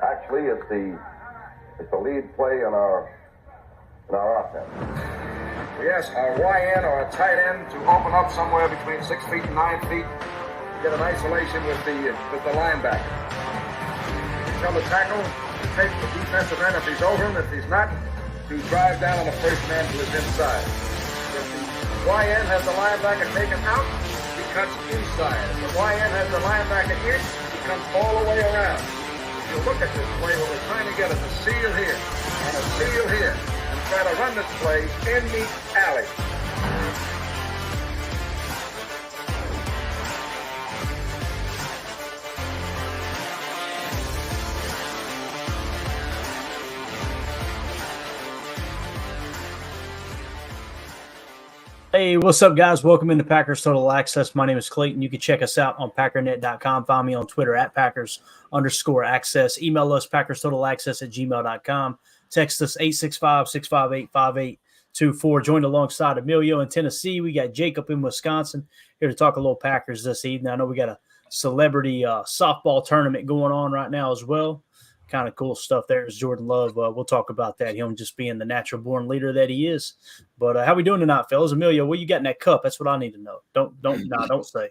Actually, it's the lead play in our offense. We ask our YN or a tight end to open up somewhere between 6 feet and 9 feet. Get an isolation with the linebacker. Tell the tackle to take the defensive end if he's over him. If he's not, to drive down on the first man to his inside. If the YN has the linebacker taken out, he cuts inside. If the YN has the linebacker in, he comes all the way around. If you look at this play, what we're trying to get is a seal here and a seal here, and try to run this play in the alley. Hey, what's up, guys? Welcome into Packers Total Access. My name is Clayton. You can check us out on packernet.com. Find me on Twitter at Packers_access. Email us PackersTotalAccess@gmail.com. Text us 865-658-5824. Joined alongside Emilio in Tennessee. We got Jacob in Wisconsin here to talk a little Packers this evening. I know we got a celebrity softball tournament going on right now as well. Kind of cool stuff there is Jordan Love. We'll talk about that. Him just being the natural born leader that he is. But how we doing tonight, fellas? Emilio, what you got in that cup? That's what I need to know. Don't say.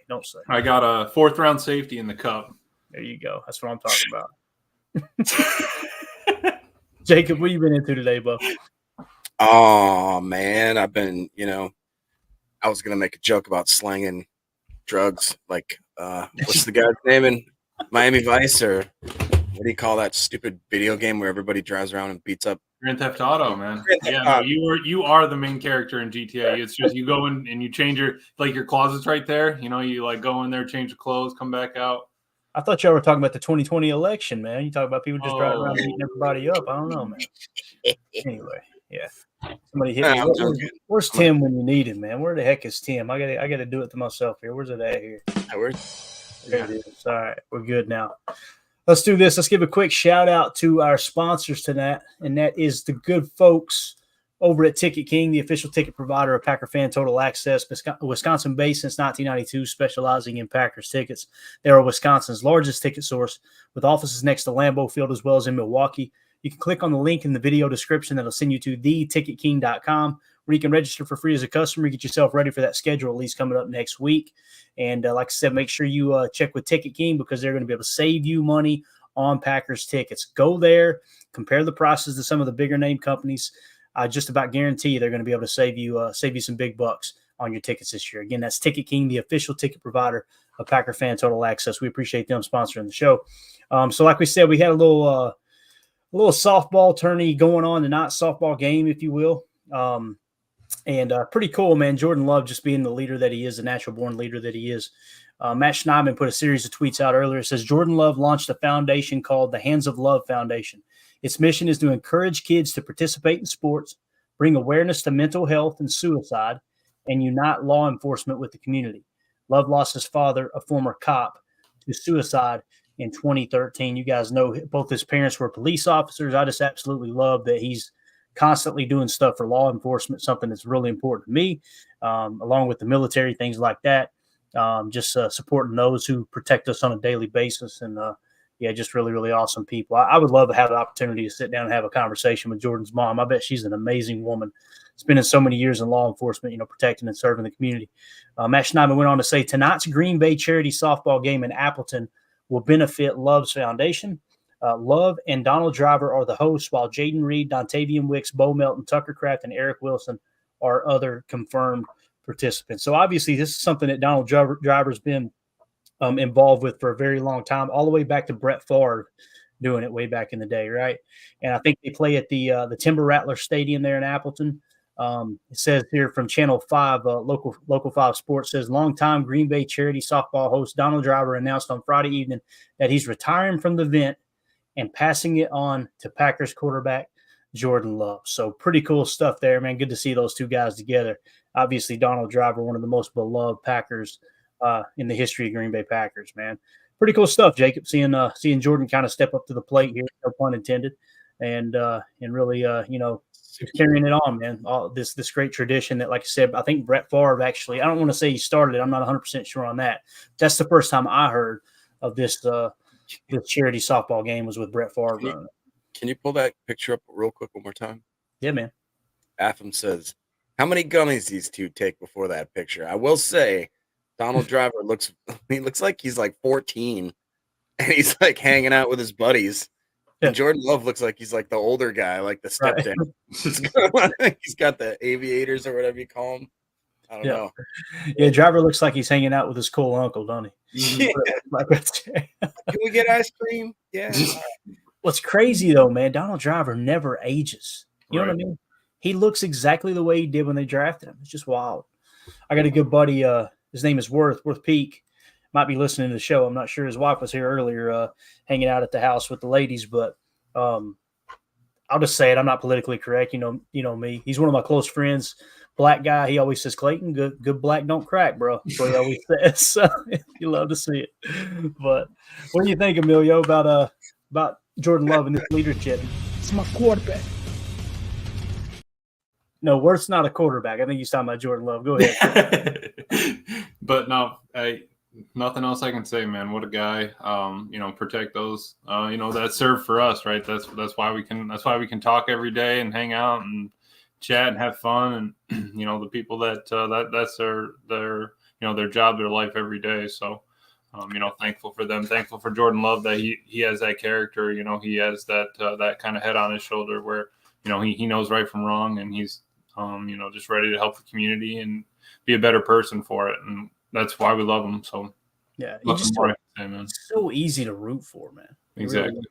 I got a 4th round safety in the cup. There you go. That's what I'm talking about. Jacob, what you been into today, bub? Oh man, I've been, I was gonna make a joke about slanging drugs. Like, what's the guy's name in Miami Vice, or what do you call that stupid video game where everybody drives around and beats up? Grand Theft Auto, man. No, you are the main character in GTA. It's just you go in and you change your closet's right there. You like go in there, change the clothes, come back out. I thought y'all were talking about the 2020 election, man. You talk about people just driving around beating everybody up. I don't know, man. Anyway, yeah. Somebody hit me. Where's Tim when you need him, man? Where the heck is Tim? I gotta do it to myself here. Where's it at here? There it is. All right, we're good now. Let's do this. Let's give a quick shout out to our sponsors tonight, and that is the good folks over at Ticket King, the official ticket provider of Packer Fan Total Access, Wisconsin-based since 1992, specializing in Packers tickets. They are Wisconsin's largest ticket source, with offices next to Lambeau Field as well as in Milwaukee. You can click on the link in the video description that'll send you to theticketking.com, where you can register for free as a customer, get yourself ready for that schedule release coming up next week. And like I said, make sure you check with Ticket King, because they're going to be able to save you money on Packers tickets. Go there, compare the prices to some of the bigger name companies. I just about guarantee you they're going to be able to save you some big bucks on your tickets this year. Again, that's Ticket King, the official ticket provider of Packer Fan Total Access. We appreciate them sponsoring the show. So like we said, we had a little softball tourney going on tonight, softball game, if you will. And pretty cool, man. Jordan Love just being the leader that he is, the natural-born leader that he is. Matt Schneidman put a series of tweets out earlier. It says, Jordan Love launched a foundation called the Hands of Love Foundation. Its mission is to encourage kids to participate in sports, bring awareness to mental health and suicide, and unite law enforcement with the community. Love lost his father, a former cop, to suicide in 2013. You guys know both his parents were police officers. I just absolutely love that he's constantly doing stuff for law enforcement, something that's really important to me, along with the military, things like that. Just supporting those who protect us on a daily basis. And just really, really awesome people. I would love to have the opportunity to sit down and have a conversation with Jordan's mom. I bet she's an amazing woman, spending so many years in law enforcement, protecting and serving the community. Matt Schneidman went on to say, tonight's Green Bay charity softball game in Appleton will benefit Love's Foundation. Love and Donald Driver are the hosts, while Jaden Reed, Dontavian Wicks, Bo Melton, Tucker Kraft, and Eric Wilson are other confirmed participants. So obviously this is something that Donald Driver's been involved with for a very long time, all the way back to Brett Favre doing it way back in the day, right? And I think they play at the Timber Rattler Stadium there in Appleton. It says here from Channel 5, Local 5 Sports, says longtime Green Bay charity softball host Donald Driver announced on Friday evening that he's retiring from the event and passing it on to Packers quarterback Jordan Love. So pretty cool stuff there, man. Good to see those two guys together. Obviously, Donald Driver, one of the most beloved Packers in the history of Green Bay Packers, man. Pretty cool stuff, Jacob. Seeing Jordan kind of step up to the plate here, no pun intended, and really, carrying it on, man. All this great tradition that, like I said, I think Brett Favre actually. I don't want to say he started it. I'm not 100% sure on that. That's the first time I heard of this the charity softball game was with Brett Favre. Can you pull that picture up real quick one more time? Yeah, man. Atham says, how many gummies these two take before that picture? I will say, Donald Driver looks like he's like 14, and he's like hanging out with his buddies. And Jordan Love looks like he's like the older guy, like the stepdad. Right. He's got the aviators or whatever you call them. I don't know. Yeah, Driver looks like he's hanging out with his cool uncle, don't he? Yeah. Can we get ice cream? Yeah. What's crazy though, man, Donald Driver never ages. You know what I mean? He looks exactly the way he did when they drafted him. It's just wild. I got a good buddy. His name is Worth Peak. Might be listening to the show. I'm not sure. His wife was here earlier, hanging out at the house with the ladies. But I'll just say it. I'm not politically correct. You know me. He's one of my close friends. Black guy. He always says, Clayton, good black don't crack, bro. That's what he always says. So you love to see it. But what do you think, Emilio, about Jordan Love and this leadership? It's my quarterback. No, Worth's not a quarterback. I think he's talking about Jordan Love. Go ahead. But no, nothing else I can say, man. What a guy. Protect those, that serve for us, right? That's why we can talk every day and hang out and chat and have fun. And, the people that's their job, their life every day. So, thankful for them, thankful for Jordan Love that he has that character, he has that kind of head on his shoulder where, he knows right from wrong, and he's, just ready to help the community and be a better person for it. And that's why we love him. So yeah, it's so easy to root for, man. Exactly.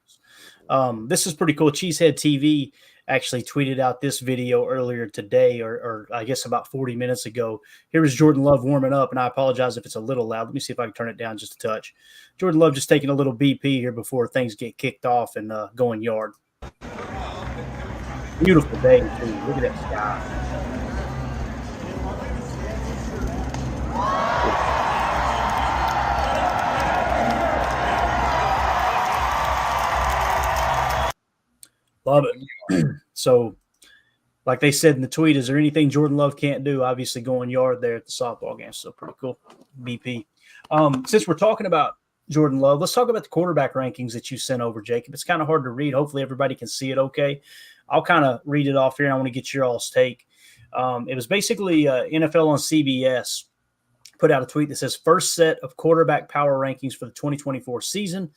Really this is pretty cool. Cheesehead TV actually tweeted out this video earlier today, or I guess about 40 minutes ago. Here was Jordan Love warming up, and I apologize if it's a little loud. Let me see if I can turn it down just a touch. Jordan Love just taking a little BP here before things get kicked off and going yard. Beautiful day, too. Look at that sky. Love it. So, like they said in the tweet, is there anything Jordan Love can't do? Obviously, going yard there at the softball game. So, pretty cool. BP. Since we're talking about Jordan Love, let's talk about the quarterback rankings that you sent over, Jacob. It's kind of hard to read. Hopefully, everybody can see it okay. I'll kind of read it off here, and I want to get your all's take. It was basically NFL on CBS put out a tweet that says, first set of quarterback power rankings for the 2024 season.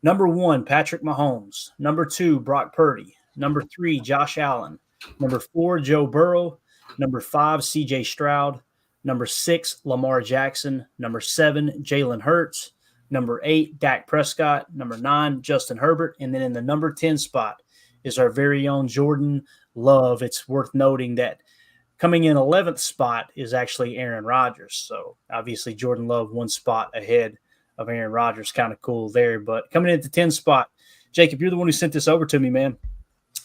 Number 1, Patrick Mahomes. Number 2, Brock Purdy. Number 3, Josh Allen. Number 4, Joe Burrow. Number 5, C.J. Stroud. Number 6, Lamar Jackson. Number 7, Jalen Hurts. Number 8, Dak Prescott. Number 9, Justin Herbert. And then in the number 10 spot is our very own Jordan Love. It's worth noting that coming in 11th spot is actually Aaron Rodgers. So obviously Jordan Love 1 spot ahead of Aaron Rodgers. Kind of cool there. But coming in at the 10th spot, Jacob, you're the one who sent this over to me, man.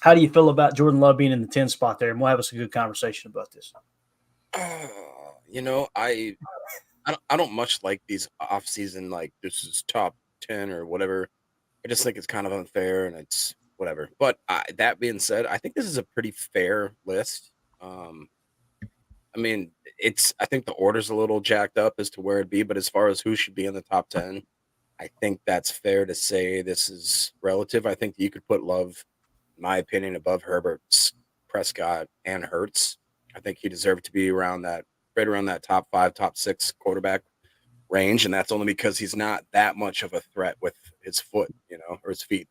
How do you feel about Jordan Love being in the 10th spot there? And we'll have us a good conversation about this. I don't much like these off-season, like this is top 10 or whatever. I just think it's kind of unfair and it's whatever. But that being said, I think this is a pretty fair list. I think the order's a little jacked up as to where it'd be, but as far as who should be in the top 10, I think that's fair to say this is relative. I think you could put Love, in my opinion, above Herbert's, Prescott, and Hurts. I think he deserved to be right around that top 5, top 6 quarterback range, and that's only because he's not that much of a threat with his foot, or his feet.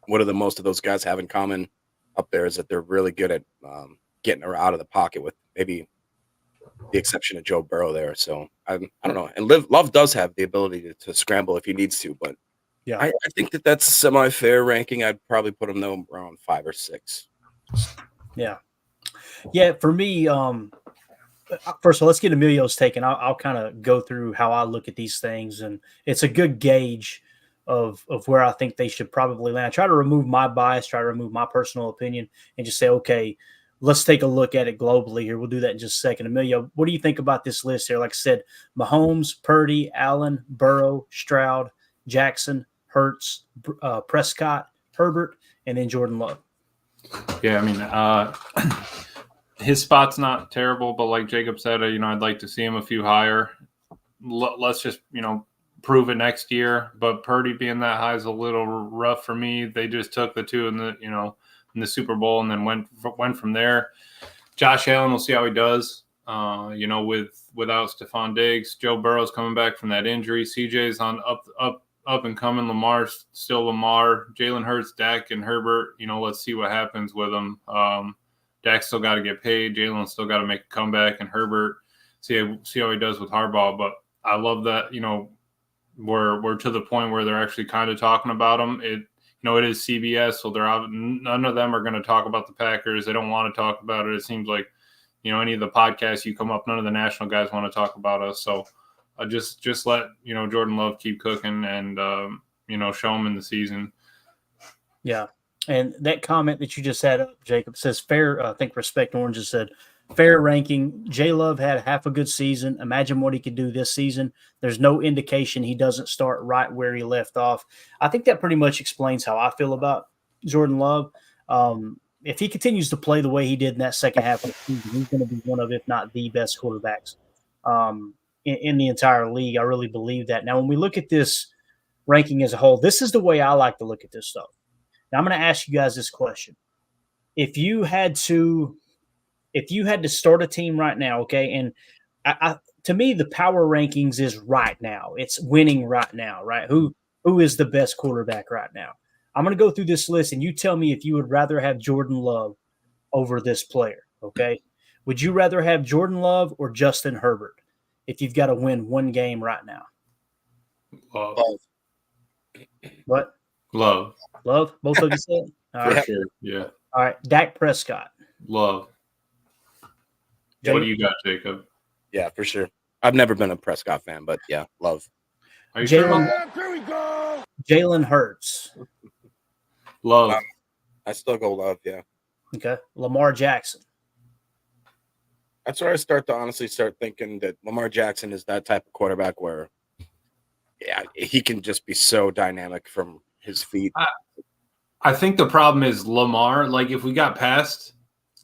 What do most of those guys have in common up there is that they're really good at getting her out of the pocket, with maybe the exception of Joe Burrow there. So I don't know. And Love does have the ability to scramble if he needs to, but yeah, I think that's semi-fair ranking. I'd probably put him though around 5 or 6. Yeah. For me, first of all, let's get Emilio's take, and I'll kind of go through how I look at these things, and it's a good gauge of where I think they should probably land. I try to remove my bias, try to remove my personal opinion, and just say, okay, let's take a look at it globally here. We'll do that in just a second. Emilio, what do you think about this list here? Like I said, Mahomes, Purdy, Allen, Burrow, Stroud, Jackson, Hurts, Prescott, Herbert, and then Jordan Love. Yeah, his spot's not terrible, but like Jacob said, I'd like to see him a few higher. Let's just, prove it next year. But Purdy being that high is a little rough for me. They just took the two in the Super Bowl and then went from there. Josh Allen, we'll see how he does. Without Stephon Diggs, Joe Burrow's coming back from that injury. CJ's on up and coming. Lamar's still Lamar. Jalen Hurts, Dak, and Herbert. Let's see what happens with them. Dak's still got to get paid. Jalen's still got to make a comeback, and Herbert see how he does with Harbaugh. But I love that. We're to the point where they're actually kind of talking about him. It is CBS, so none of them are going to talk about the Packers. They don't want to talk about it. It seems like, any of the podcasts you come up, none of the national guys want to talk about us. So just let, Jordan Love keep cooking and, show him in the season. Yeah. And that comment that you just had up, Jacob, says fair. I think Respect Orange just said fair ranking. J Love had half a good season. Imagine what he could do this season. There's no indication he doesn't start right where he left off. I think that pretty much explains how I feel about Jordan Love. If he continues to play the way he did in that second half of the season, he's going to be one of, if not the best quarterbacks in the entire league. I really believe that. Now, when we look at this ranking as a whole, this is the way I like to look at this stuff. Now, I'm going to ask you guys this question. If you had to start a team right now, okay, and to me, the power rankings is right now. It's winning right now, right? Who is the best quarterback right now? I'm going to go through this list, and you tell me if you would rather have Jordan Love over this player, okay? Would you rather have Jordan Love or Justin Herbert if you've got to win one game right now? Love. What? Love. Love? Both of you said? All right. Sure. Yeah. All right. Dak Prescott. Love. What do you got, Jacob? Yeah, for sure. I've never been a Prescott fan, but yeah, Love. Are you sure? Here we go. Jalen Hurts. Love. I still go Love, yeah. Okay. Lamar Jackson. That's where I start thinking that Lamar Jackson is that type of quarterback where, yeah, he can just be so dynamic from his feet. I think the problem is Lamar. Like, if we got past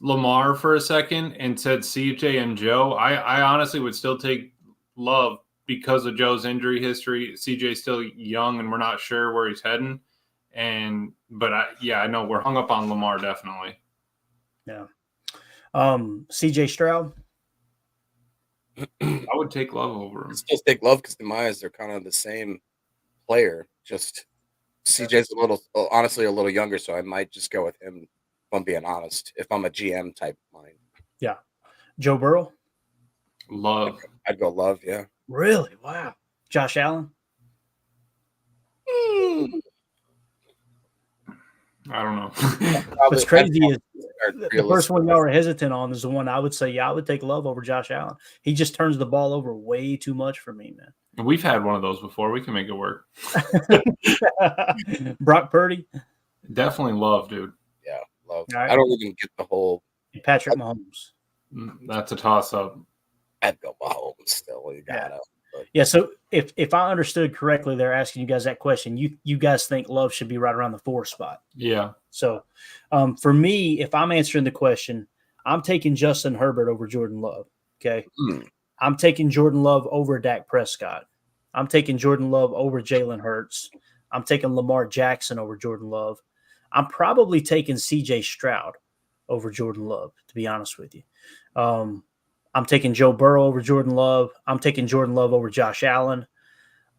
Lamar for a second and said CJ and Joe, I honestly would still take Love because of Joe's injury history. CJ's still young and we're not sure where he's heading. But I know we're hung up on Lamar, definitely. Yeah. CJ Stroud. I would take Love over him. I still take Love because in my eyes they're kind of the same player. Just CJ's honestly a little younger, so I might just go with him. If I'm being honest, if I'm a GM type mind. Yeah. Joe Burrow. Love. I'd go Love. Yeah. Really? Wow. Josh Allen. I don't know. What's crazy is the first one y'all are hesitant on is the one I would say, I would take Love over Josh Allen. He just turns the ball over way too much for me, man. We've had one of those before. We can make it work. Brock Purdy. Definitely Love, dude. Yeah, Love. Right. I don't even get the whole Patrick Mahomes. That's a toss-up. I'd go Mahomes still. You gotta. Yeah, so if I understood correctly, they're asking you guys that question. You guys think Love should be right around the 4 spot. Yeah. So for me, if I'm answering the question, I'm taking Justin Herbert over Jordan Love. Okay. I'm taking Jordan Love over Dak Prescott. I'm taking Jordan Love over Jalen Hurts. I'm taking Lamar Jackson over Jordan Love. I'm probably taking CJ Stroud over Jordan Love, to be honest with you. I'm taking Joe Burrow over Jordan Love. I'm taking Jordan Love over Josh Allen.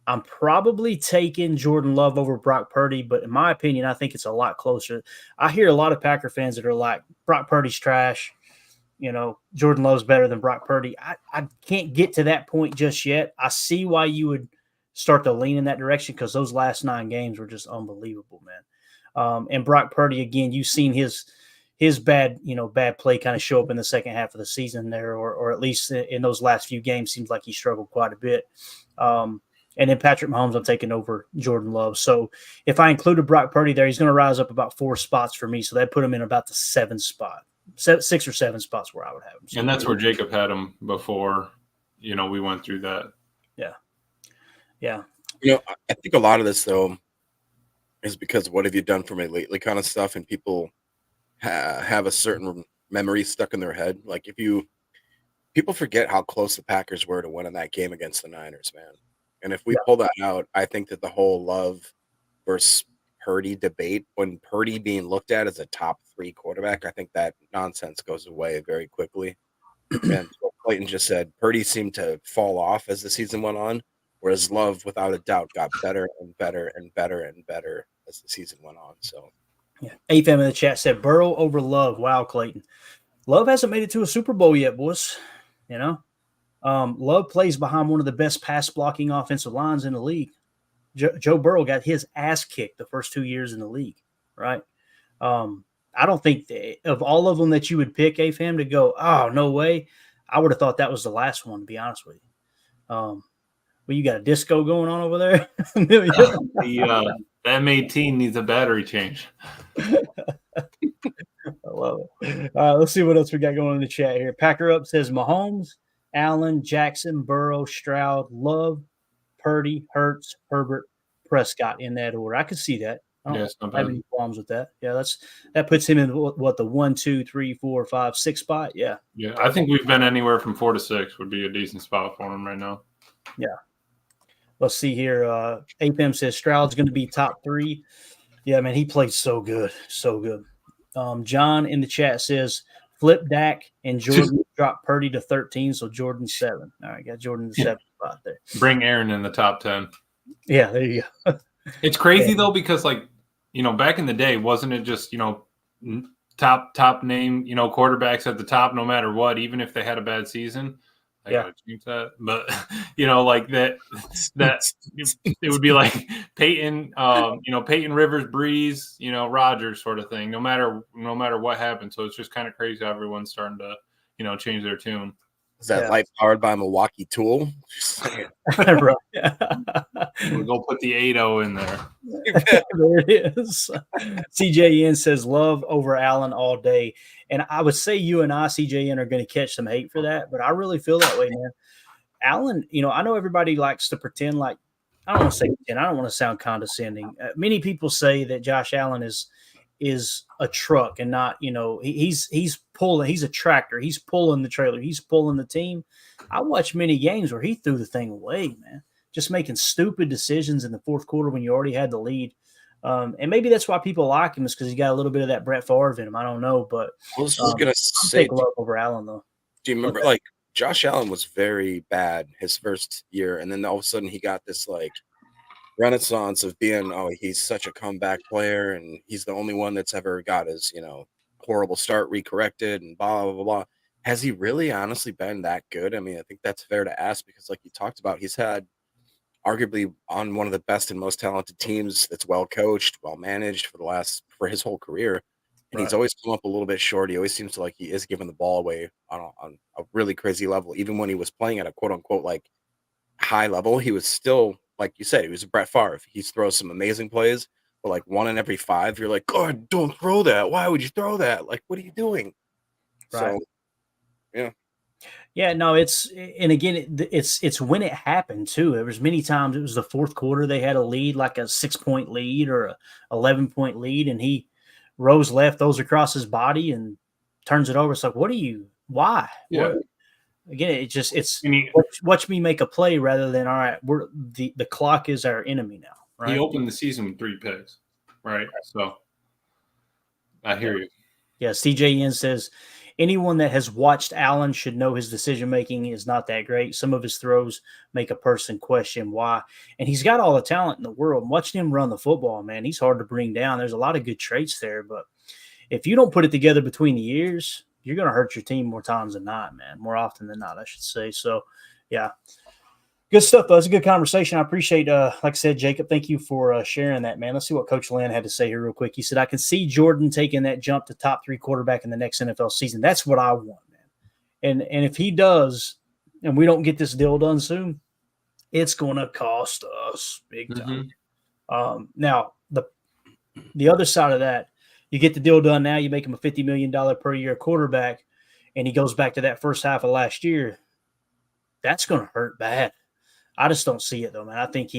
I'm probably taking Jordan Love over Brock Purdy, but in my opinion, I think it's a lot closer. I hear a lot of Packer fans that are like, Brock Purdy's trash. Jordan Love's better than Brock Purdy. I can't get to that point just yet. I see why you would start to lean in that direction because those last 9 games were just unbelievable, man. And Brock Purdy, again, you've seen his bad play kind of show up in the second half of the season there, or at least in those last few games, seems like he struggled quite a bit. And then Patrick Mahomes, I'm taking over Jordan Love. So if I included Brock Purdy there, he's going to rise up about 4 spots for me. So that put him in about the 7th spot, 6 or 7 spots where I would have him. So, and that's where Jacob had him before, we went through that. Yeah. Yeah. I think a lot of this, though, is because what have you done for me lately kind of stuff, and people have a certain memory stuck in their head. Like people forget how close the Packers were to winning that game against the Niners, man. And if we pull that out, I think that the whole Love versus Purdy debate, when Purdy being looked at as a top 3 quarterback, I think that nonsense goes away very quickly. And what Clayton just said, Purdy seemed to fall off as the season went on, whereas Love, without a doubt, got better and better and better and better as the season went on. So, yeah. AFM in the chat said Burrow over Love. Wow, Clayton. Love hasn't made it to a Super Bowl yet, boys. You know, Love plays behind one of the best pass blocking offensive lines in the league. Joe Burrow got his ass kicked the first 2 years in the league, right? I don't think of all of them that you would pick, AFAM, to go, oh, no way. I would have thought that was the last one, to be honest with you. Well, you got a disco going on over there? The M18 needs a battery change. I love it. All right, let's see what else we got going in the chat here. Packer Up says Mahomes, Allen, Jackson, Burrow, Stroud, Love, Purdy, Hurts, Herbert, Prescott in that order. I could see that. I don't have any qualms with that. Yeah, that puts him in what, the 1, 2, 3, 4, 5, 6 spot. Yeah. Yeah, I think we've been anywhere from 4 to 6 would be a decent spot for him right now. Yeah. Let's see here. APM says Stroud's going to be top 3. Yeah, man, he played so good. So good. John in the chat says flip Dak and Jordan drop Purdy to 13, so Jordan 7. All right, got Jordan the 7 spot there. Bring Aaron in the top 10. Yeah, there you go. It's crazy though, because back in the day, wasn't it just, top name, quarterbacks at the top no matter what, even if they had a bad season? I gotta change that. But that it would be like Peyton, Peyton, Rivers, Breeze, Rodgers sort of thing, no matter what happened. So it's just kind of crazy how everyone's starting to, change their tune. Is that light powered by Milwaukee Tool? Right. We'll go put the 8-0 in there. There it is. CJN says Love over Allen all day. And I would say you and I, CJN, are going to catch some hate for that, but I really feel that way, man. Allen, I know everybody likes to pretend like, I don't want to say pretend, I don't want to sound condescending. Many people say that Josh Allen is a truck and not, he's pulling, he's a tractor. He's pulling the trailer. He's pulling the team. I watched many games where he threw the thing away, man, just making stupid decisions in the fourth quarter when you already had the lead. And maybe that's why people like him, is because he got a little bit of that Brett Favre in him. I don't know, but I was just going to say, Love over Allen, though. Do you remember, Josh Allen was very bad his first year, and then all of a sudden he got this, renaissance of being, he's such a comeback player, and he's the only one that's ever got his, horrible start recorrected and blah, blah, blah, blah. Has he really honestly been that good? I mean, I think that's fair to ask, because like you talked about, he's had arguably on one of the best and most talented teams that's well coached, well managed for his whole career. And he's always come up a little bit short. He always seems like he is giving the ball away on a really crazy level. Even when he was playing at a quote unquote high level, he was still, like you said, he was a Brett Favre. He throws some amazing plays, but 1 in every 5, you're like, God, don't throw that. Why would you throw that? What are you doing? Right. So, yeah. Yeah, no, it's when it happened too. There was many times it was the fourth quarter they had a lead, like a 6-point lead or a 11-point lead, and he rose left, throws across his body and turns it over. It's like, why? Yeah. What? Again, watch me make a play rather than, all right, the clock is our enemy now. Right? He opened the season with 3 picks, right? So I hear you. Yeah, CJN says anyone that has watched Allen should know his decision-making is not that great. Some of his throws make a person question why. And he's got all the talent in the world. Watching him run the football, man, he's hard to bring down. There's a lot of good traits there. But if you don't put it together between the years, you're going to hurt your team more times than not, man. More often than not, I should say. So, yeah. Good stuff, though. It's a good conversation. I appreciate, like I said, Jacob, thank you for sharing that, man. Let's see what Coach Lynn had to say here real quick. He said, I can see Jordan taking that jump to top 3 quarterback in the next NFL season. That's what I want, man. And if he does, and we don't get this deal done soon, it's going to cost us big time. Mm-hmm. Now, the other side of that, you get the deal done now, you make him a $50 million per year quarterback, and he goes back to that first half of last year. That's going to hurt bad. I just don't see it, though, man. I think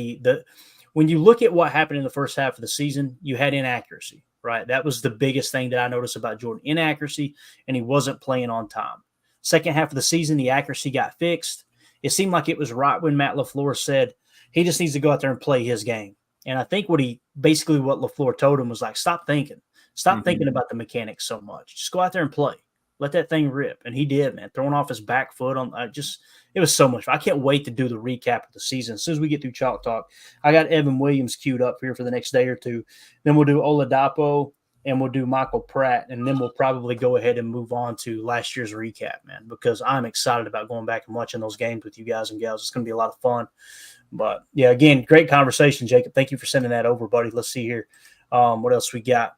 when you look at what happened in the first half of the season, you had inaccuracy, right? That was the biggest thing that I noticed about Jordan, inaccuracy, and he wasn't playing on time. Second half of the season, the accuracy got fixed. It seemed like it was right when Matt LaFleur said, He just needs to go out there and play his game. And I think what LaFleur told him was like, stop thinking. Stop thinking about the mechanics so much. Just go out there and play. Let that thing rip. And he did, man. Throwing off his back foot it was so much fun. I can't wait to do the recap of the season. As soon as we get through Chalk Talk, I got Evan Williams queued up here for the next day or two. Then we'll do Oladapo and we'll do Michael Pratt. And then we'll probably go ahead and move on to last year's recap, man, because I'm excited about going back and watching those games with you guys and gals. It's going to be a lot of fun. But, yeah, again, great conversation, Jacob. Thank you for sending that over, buddy. Let's see here. What else we got?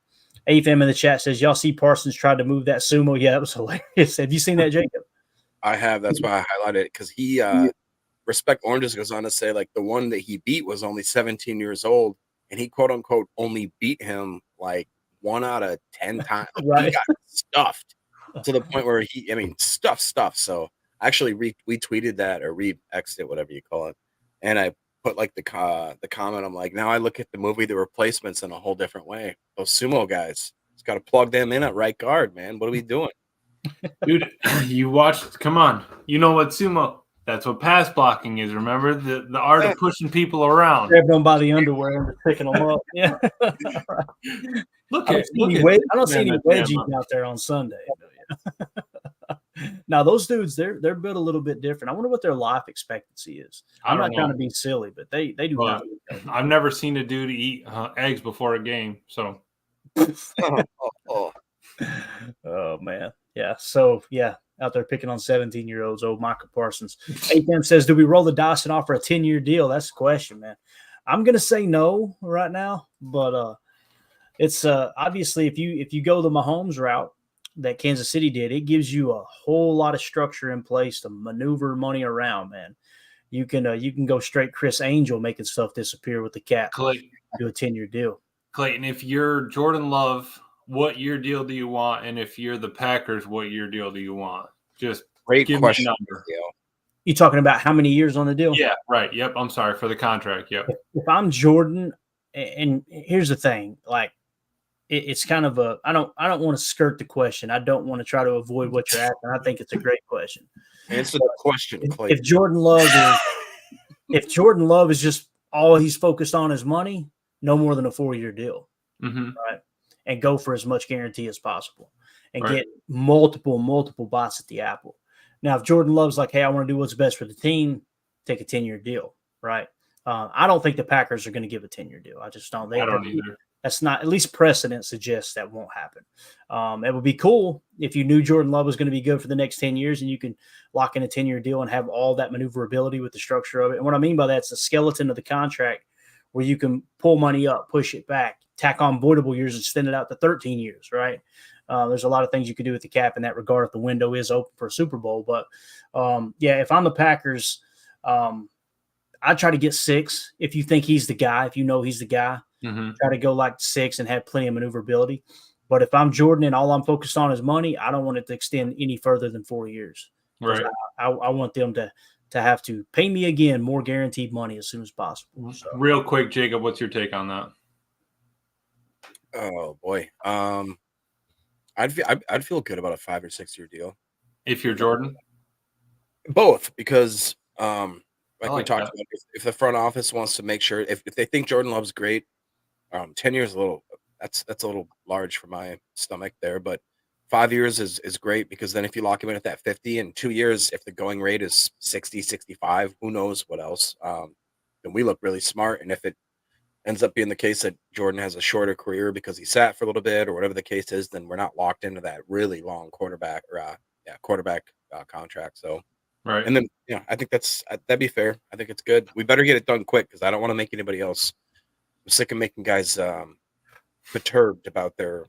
AFM in the chat says, y'all see Parsons tried to move that sumo? Yeah, that was hilarious. Have you seen that, Jacob? I have. That's why I highlighted it, because he Respect Oranges goes on to say, like, the one that he beat was only 17 years old, and he, quote unquote, only beat him like 1 out of 10 times. Right. He got stuffed to the point where stuff. So I actually retweeted that or re-X'd it, whatever you call it. And I put like the comment. I'm like, now I look at the movie The Replacements in a whole different way. Those sumo guys, it's got to plug them in at right guard, man. What are we doing? Dude, you watched, come on. You know what sumo, that's what pass blocking is. Remember the art of pushing people around. Grab them by the underwear and picking them up. Yeah. Look I at don't see any wedgies out there on Sunday. Now those dudes, they're built a little bit different. I wonder what their life expectancy is. I'm not trying to be silly, but they do not. I've never seen a dude eat eggs before a game. So, oh man, yeah. So yeah, out there picking on 17-year-olds. Old Michael Parsons. ATM says, do we roll the dice and offer a 10-year deal? That's the question, man. I'm gonna say no right now, but it's obviously if you go the Mahomes route that Kansas City did, it gives you a whole lot of structure in place to maneuver money around, man. You can go straight Chris Angel making stuff disappear with the cap. Clayton, do a 10-year deal. Clayton, if you're Jordan Love, what year deal do you want? And if you're the Packers, what year deal do you want? Just great give question. me a number. You talking about how many years on the deal? Yeah, right. Yep. I'm sorry for the contract. Yep. If I'm Jordan, and here's the thing, like, it's kind of I don't want to skirt the question. I don't want to try to avoid what you're asking. I think it's a great question. Answer the question, Clayton. If Jordan Love is just all he's focused on is money, no more than a 4-year deal, right? And go for as much guarantee as possible, and get multiple bites at the apple. Now, if Jordan Love's like, hey, I want to do what's best for the team, take a 10-year deal, right? I don't think the Packers are going to give a 10-year deal. I just don't. I don't either. That's not, at least precedent suggests that won't happen. It would be cool if you knew Jordan Love was going to be good for the next 10 years and you can lock in a 10-year deal and have all that maneuverability with the structure of it. And what I mean by that is the skeleton of the contract where you can pull money up, push it back, tack on voidable years and extend it out to 13 years, right? There's a lot of things you could do with the cap in that regard if the window is open for a Super Bowl. But, if I'm the Packers, I'd try to get 6 if you think he's the guy, if you know he's the guy. Try to go like 6 and have plenty of maneuverability. But if I'm Jordan and all I'm focused on is money, I don't want it to extend any further than 4 years. Right. I want them to have to pay me again more guaranteed money as soon as possible. So. Real quick, Jacob, what's your take on that? Oh boy, I'd feel good about a 5 or 6 year deal if you're Jordan. Both, because we talked that. about, if the front office wants to make sure if they think Jordan Love's great, 10 years that's a little large for my stomach there, but 5 years is great, because then if you lock him in at that 50 and 2 years, if the going rate is 60, 65, who knows what else, then we look really smart. And if it ends up being the case that Jordan has a shorter career because he sat for a little bit or whatever the case is, then we're not locked into that really long quarterback contract. So, right. And then, I think that'd be fair. I think it's good. We better get it done quick, because I don't want to make anybody else. I'm sick of making guys perturbed about their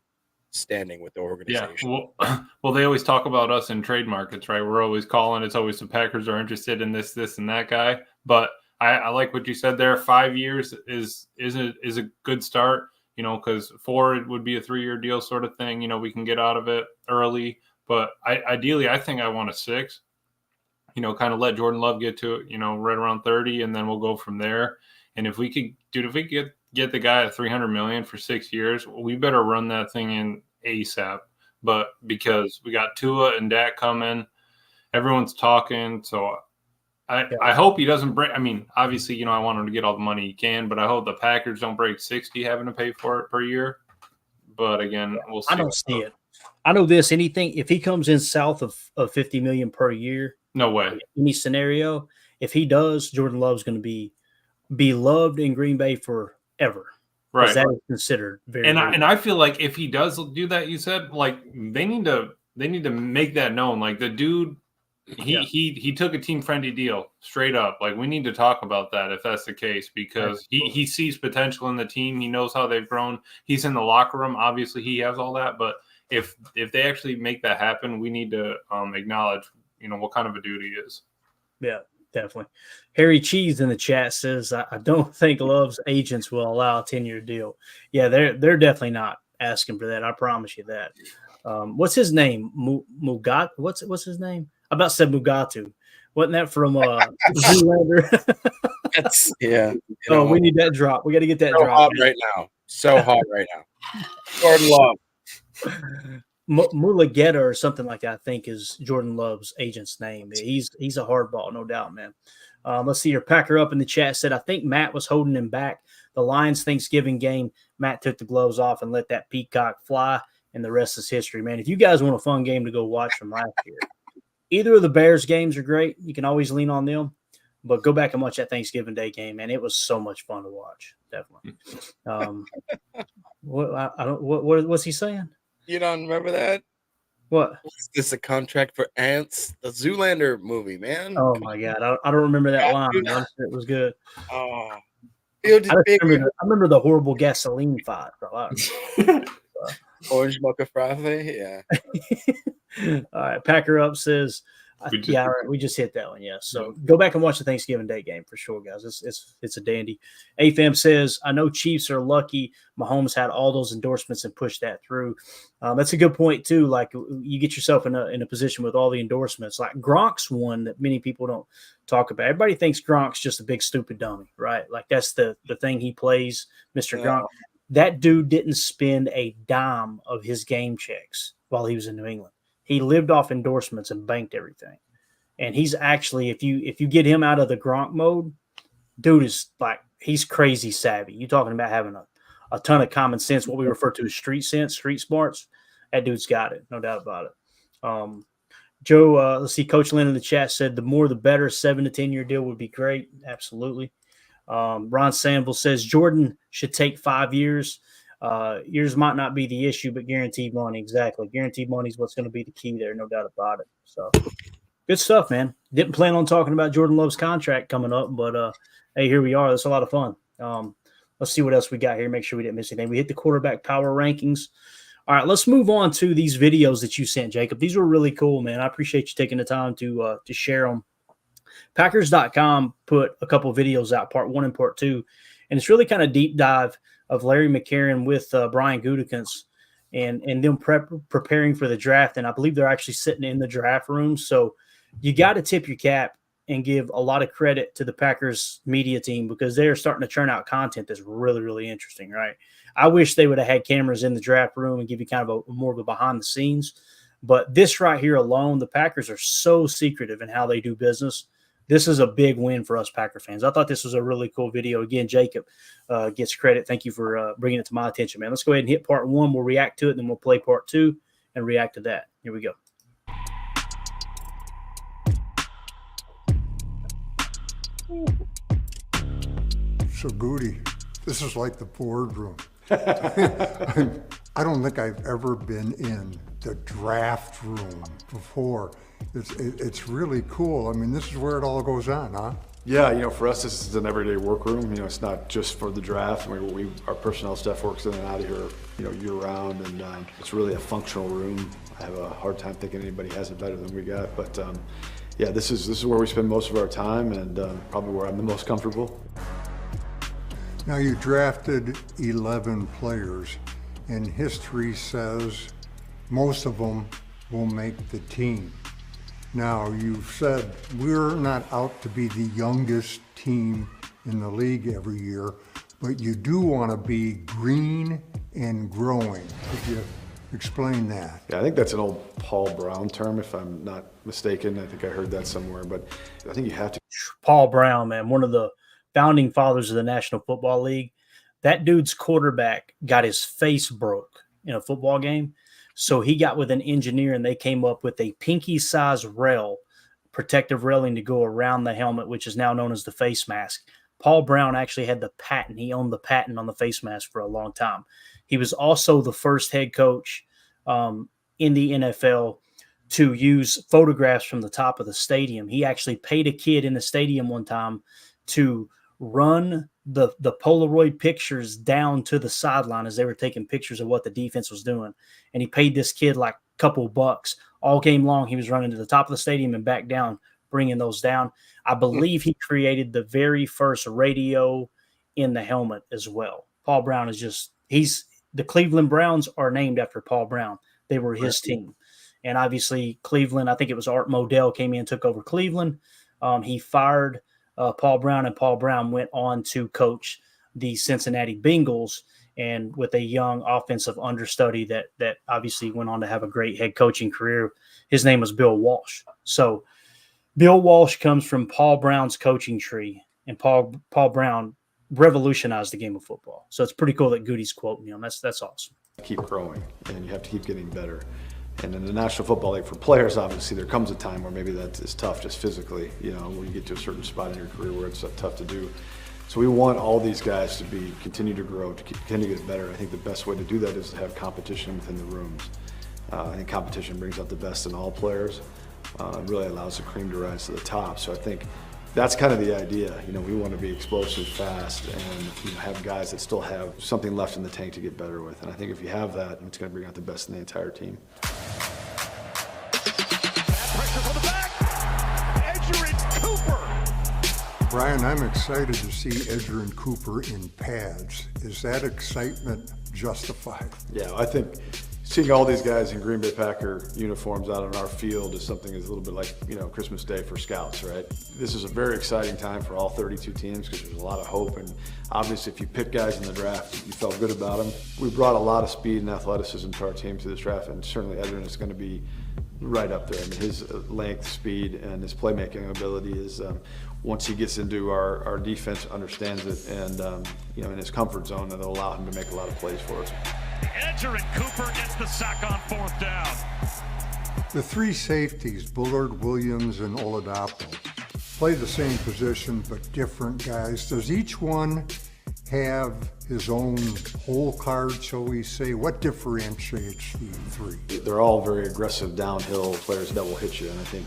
standing with the organization. Yeah. Well, they always talk about us in trade markets, right? We're always calling. It's always the Packers are interested in this, and that guy. But I like what you said there. 5 years is a good start, because 4 it would be a 3-year deal sort of thing. We can get out of it early. But ideally, I think I want a 6. Kind of let Jordan Love get to it, right around 30, and then we'll go from there. And if we could get the guy at $300 million for 6 years, we better run that thing in ASAP. But because we got Tua and Dak coming, everyone's talking. So I hope he doesn't break. I mean, obviously, I want him to get all the money he can, but I hope the Packers don't break 60 having to pay for it per year. But again, we'll see. I don't see it. I know this. Anything if he comes in south of $50 million per year, no way. Any scenario, if he does, Jordan Love's going to be loved in Green Bay forever. Right. That is considered very. And I feel like if he does do that, you said like they need to make that known. Like the dude, he took a team friendly deal straight up. Like we need to talk about that if that's the case, because he sees potential in the team. He knows how they've grown. He's in the locker room. Obviously, he has all that. But if they actually make that happen, we need to acknowledge what kind of a dude he is. Yeah. Definitely. Harry Cheese in the chat says, I don't think Love's agents will allow a 10-year deal. Yeah, they're definitely not asking for that. I promise you that. What's his name? Mugat? What's his name? I about said Mugatu. Wasn't that from Zoolander? Yeah. We need that drop. We got to get that drop. Hot right now. So hot right now. Jordan Love. Mulageta or something like that, I think, is Jordan Love's agent's name. He's a hardball, no doubt, man. Let's see here. Packer up in the chat said, I think Matt was holding him back. The Lions Thanksgiving game, Matt took the gloves off and let that peacock fly, and the rest is history, man. If you guys want a fun game to go watch from last year, either of the Bears games are great. You can always lean on them, but go back and watch that Thanksgiving Day game, man. It was so much fun to watch, definitely. What's he saying? You don't remember that? What? Is this a contract for ants? The Zoolander movie, man. Oh my God, I don't remember that line. It was good. Oh, I remember the horrible gasoline fight. Orange mocha frothy, yeah. All right, Packer up says, all right, we just hit that one, yeah. So go back and watch the Thanksgiving Day game for sure, guys. It's a dandy. AFAM says, I know Chiefs are lucky Mahomes had all those endorsements and pushed that through. That's a good point too. Like you get yourself in a position with all the endorsements. Like Gronk's one that many people don't talk about. Everybody thinks Gronk's just a big stupid dummy, right? Like that's the thing he plays, Mr. Gronk. That dude didn't spend a dime of his game checks while he was in New England. He lived off endorsements and banked everything. And he's actually, if you get him out of the Gronk mode, dude is like, he's crazy savvy. You're talking about having a ton of common sense, what we refer to as street sense, street smarts. That dude's got it, no doubt about it. Joe, let's see, Coach Lynn in the chat said the more the better, 7 to 10 year deal would be great. Absolutely. Ron Sanville says Jordan should take 5 years. Years might not be the issue, but guaranteed money. Exactly. Guaranteed money is what's going to be the key there. No doubt about it. So good stuff, man. Didn't plan on talking about Jordan Love's contract coming up, but hey, here we are. That's a lot of fun. Let's see what else we got here. Make sure we didn't miss anything. We hit the quarterback power rankings. All right, let's move on to these videos that you sent, Jacob. These were really cool, man. I appreciate you taking the time to share them. Packers.com put a couple of videos out, part 1 and part 2, and it's really kind of deep dive of Larry McCarron with Brian Gutekunst and them preparing for the draft. And I believe they're actually sitting in the draft room. So you got to tip your cap and give a lot of credit to the Packers media team because they're starting to churn out content that's really, really interesting, right? I wish they would have had cameras in the draft room and give you kind of more of a behind the scenes. But this right here alone, the Packers are so secretive in how they do business. This is a big win for us Packer fans. I thought this was a really cool video. Again, Jacob gets credit. Thank you for bringing it to my attention, man. Let's go ahead and hit part 1. We'll react to it, then we'll play part 2 and react to that. Here we go. So, Goody, this is like the boardroom. I don't think I've ever been in the draft room before. It's really cool. I mean, this is where it all goes on, huh? Yeah, for us, this is an everyday workroom. It's not just for the draft. I mean, our personnel staff works in and out of here, year round, and it's really a functional room. I have a hard time thinking anybody has it better than we got, but yeah, this is where we spend most of our time, and probably where I'm the most comfortable. Now, you drafted 11 players, and history says most of them will make the team. Now, you've said we're not out to be the youngest team in the league every year, but you do want to be green and growing. Could you Explain that. Yeah, I think that's an old Paul Brown term, if I'm not mistaken. I think I heard that somewhere, but I think you have to. Paul Brown, man, one of the founding fathers of the National Football League. That dude's quarterback got his face broke in a football game. So he got with an engineer and they came up with a pinky-sized rail, protective railing to go around the helmet, which is now known as the face mask. Paul Brown actually had the patent. He owned the patent on the face mask for a long time. He was also the first head coach in the NFL to use photographs from the top of the stadium. He actually paid a kid in the stadium one time to run the Polaroid pictures down to the sideline as they were taking pictures of what the defense was doing. And he paid this kid like a couple bucks. All game long, he was running to the top of the stadium and back down, bringing those down. I believe he created the very first radio in the helmet as well. Paul Brown is just – the Cleveland Browns are named after Paul Brown. They were his team. And obviously Cleveland, I think it was Art Modell came in and took over Cleveland. He fired Paul Brown, and Paul Brown went on to coach the Cincinnati Bengals, and with a young offensive understudy that obviously went on to have a great head coaching career. His name was Bill Walsh. So Bill Walsh comes from Paul Brown's coaching tree, and Paul Brown revolutionized the game of football. So it's pretty cool that Goody's quoting him. That's awesome. Keep growing, and you have to keep getting better. And in the National Football League, for players, obviously, there comes a time where maybe that is tough just physically, when you get to a certain spot in your career where it's tough to do. So we want all these guys to continue to grow, to continue to get better. I think the best way to do that is to have competition within the rooms. I think competition brings out the best in all players. It really allows the cream to rise to the top. So I think that's kind of the idea. We want to be explosive, fast, and have guys that still have something left in the tank to get better with. And I think if you have that, it's going to bring out the best in the entire team. Pressure from the back. Edgerrin Cooper. Brian, I'm excited to see Edgerrin Cooper in pads. Is that excitement justified? Yeah, I think seeing all these guys in Green Bay Packer uniforms out on our field is something that's a little bit like, Christmas Day for scouts, right? This is a very exciting time for all 32 teams because there's a lot of hope. And obviously, if you pick guys in the draft, you felt good about them. We brought a lot of speed and athleticism to our team through this draft, and certainly Edgerrin is going to be right up there. I mean, his length, speed, and his playmaking ability is, once he gets into our defense, understands it, and, in his comfort zone, it'll allow him to make a lot of plays for us. Edgerrin Cooper gets the sack on 4th down. The three safeties, Bullard, Williams, and Oladapo, play the same position but different guys. Does each one have his own hole card, shall we say? What differentiates the three? They're all very aggressive downhill players that will hit you, and I think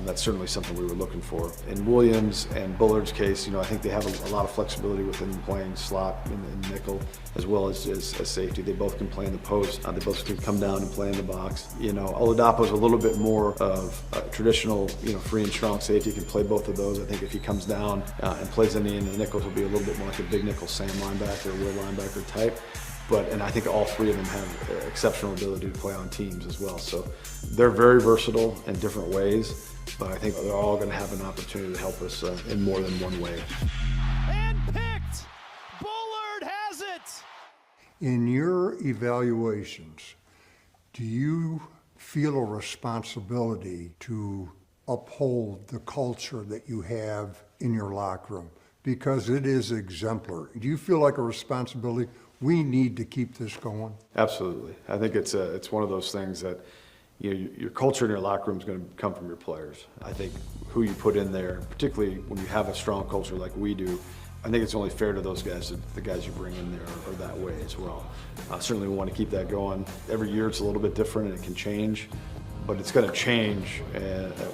that's certainly something we were looking for. In Williams and Bullard's case, I think they have a lot of flexibility within playing slot and nickel, as well as safety. They both can play in the post. They both can come down and play in the box. Oladapo's a little bit more of a traditional, free and strong safety. He can play both of those. I think if he comes down and plays in the nickels, will be a little bit more like a big nickel Sam linebacker, a real linebacker type. And I think all three of them have exceptional ability to play on teams as well. So they're very versatile in different ways, but I think they're all going to have an opportunity to help us in more than one way. And picked. Bullard has it. In your evaluations, do you feel a responsibility to uphold the culture that you have in your locker room? Because it is exemplary. Do you feel like a responsibility? We need to keep this going. Absolutely. I think it's one of those things that your culture in your locker room is going to come from your players. I think who you put in there, particularly when you have a strong culture like we do, I think it's only fair to those guys that the guys you bring in there are that way as well. Certainly we want to keep that going. Every year it's a little bit different and it can change, but it's going to change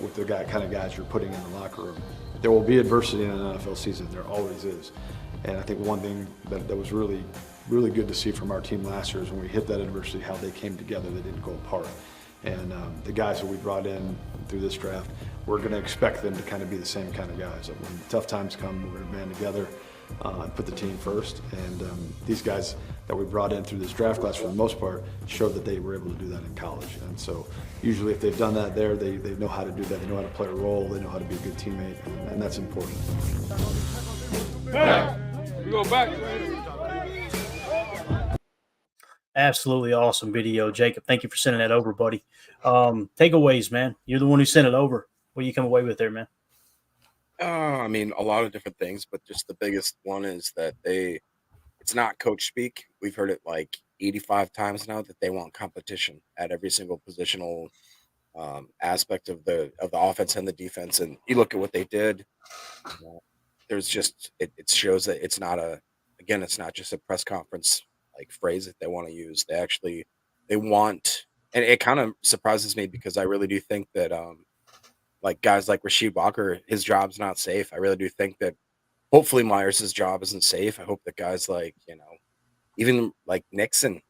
with the kind of guys you're putting in the locker room. There will be adversity in an NFL season. There always is. And I think one thing that was really good to see from our team last year is when we hit that adversity, how they came together, they didn't go apart. And the guys that we brought in through this draft, we're going to expect them to kind of be the same kind of guys. That when tough times come, we're going to band together and put the team first. And these guys that we brought in through this draft class, for the most part, showed that they were able to do that in college. And so usually if they've done that there, they know how to do that. They know how to play a role. They know how to be a good teammate, and that's important. We go back. Absolutely awesome video, Jacob. Thank you for sending that over, buddy. Takeaways, man. You're the one who sent it over. What do you come away with there, man? I mean, a lot of different things, but just the biggest one is that it's not coach speak. We've heard it like 85 times now that they want competition at every single positional aspect of the offense and the defense. And you look at what they did. There's just it shows that it's not just a press conference like phrase that they want to use. They want, and it kind of surprises me because I really do think that like guys like Rasheed Walker, his job's not safe. I really do think that hopefully Myers' job isn't safe. I hope that guys like, even like Nixon,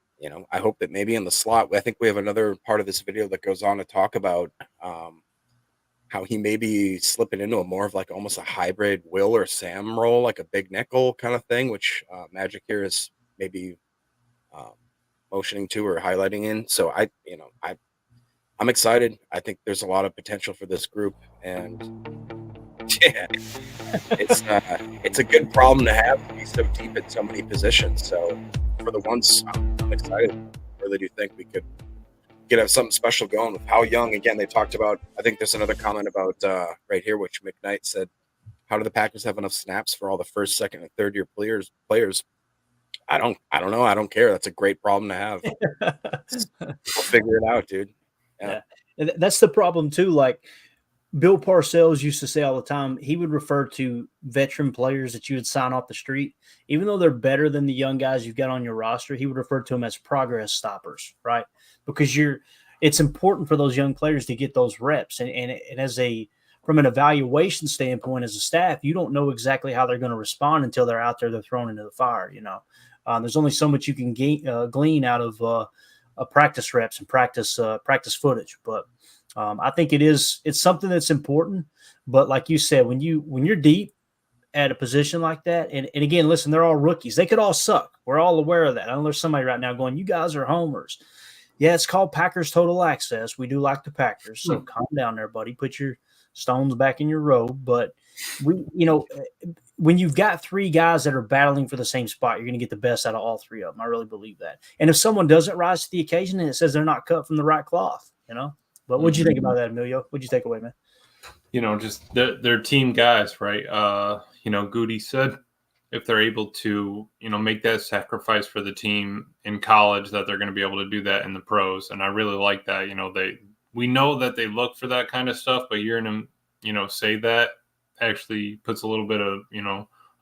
I hope that maybe in the slot, I think we have another part of this video that goes on to talk about how he may be slipping into a more of like almost a hybrid Will or Sam role, like a big nickel kind of thing, which Magic here is maybe motioning to or highlighting in. So I'm excited. I think there's a lot of potential for this group, and yeah, it's a good problem to have to be so deep in so many positions. So for the ones I'm excited, I really do think we could have something special going with how young. Again, they talked about. I think there's another comment about right here, which McKnight said, "How do the Packers have enough snaps for all the first, second, and third year players?" I don't know. I don't care. That's a great problem to have. We'll figure it out, dude. Yeah. And that's the problem too. Like Bill Parcells used to say all the time, he would refer to veteran players that you would sign off the street, even though they're better than the young guys you've got on your roster. He would refer to them as progress stoppers, right? Because it's important for those young players to get those reps. And from an evaluation standpoint, as a staff, you don't know exactly how they're going to respond until they're out there, they're thrown into the fire. There's only so much you can glean out of practice reps and practice footage. But I think it's something that's important. But like you said, when you're deep at a position like that, and again, listen, they're all rookies. They could all suck. We're all aware of that. I know there's somebody right now going, you guys are homers. Yeah, it's called Packers Total Access. We do like the Packers. So calm down there, buddy. Put your stones back in your robe. But when you've got three guys that are battling for the same spot, you're going to get the best out of all three of them. I really believe that. And if someone doesn't rise to the occasion, then it says they're not cut from the right cloth, But what'd you think about that, Emilio? What'd you take away, man? Just they're team guys, right? Goody said if they're able to, make that sacrifice for the team in college, that they're going to be able to do that in the pros. And I really like that. We know that they look for that kind of stuff, but hearing them, say that actually puts a little bit of,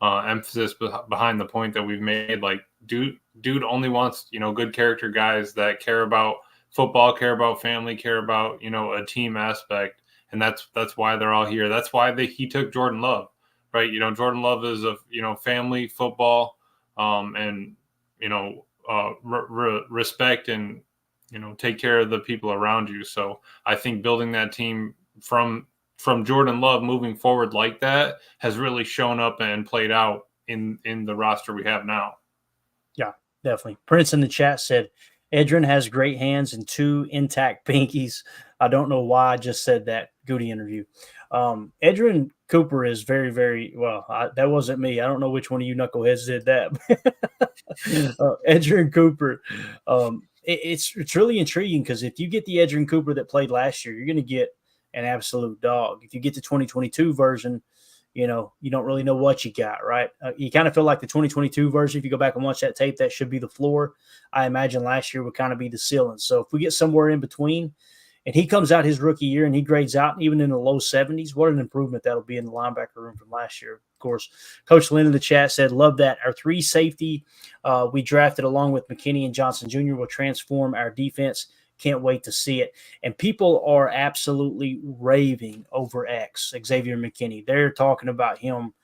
emphasis behind the point that we've made. Like, dude only wants, good character guys that care about football, care about family, care about, a team aspect. And that's why they're all here. That's why he took Jordan Love, right? Jordan Love is family, football, and, respect and, take care of the people around you. So I think building that team from Jordan Love moving forward like that has really shown up and played out in the roster we have now. Yeah, definitely. Prince in the chat said, Edgerrin has great hands and 2 intact pinkies. I don't know why I just said that. Goody interview. Edgerrin Cooper is very, very well. That wasn't me. I don't know which one of you knuckleheads did that. Edgerrin Cooper. It's really intriguing because if you get the Edgerrin Cooper that played last year, you're going to get an absolute dog. If you get the 2022 version, you don't really know what you got, right? You kind of feel like the 2022 version, if you go back and watch that tape, that should be the floor. I imagine last year would kind of be the ceiling. So if we get somewhere in between and he comes out his rookie year and he grades out even in the low 70s, what an improvement that'll be in the linebacker room from last year. Of course, Coach Lynn in the chat said, love that. Our 3 safety we drafted along with McKinney and Johnson Jr. will transform our defense. Can't wait to see it. And people are absolutely raving over X, Xavier McKinney. They're talking about him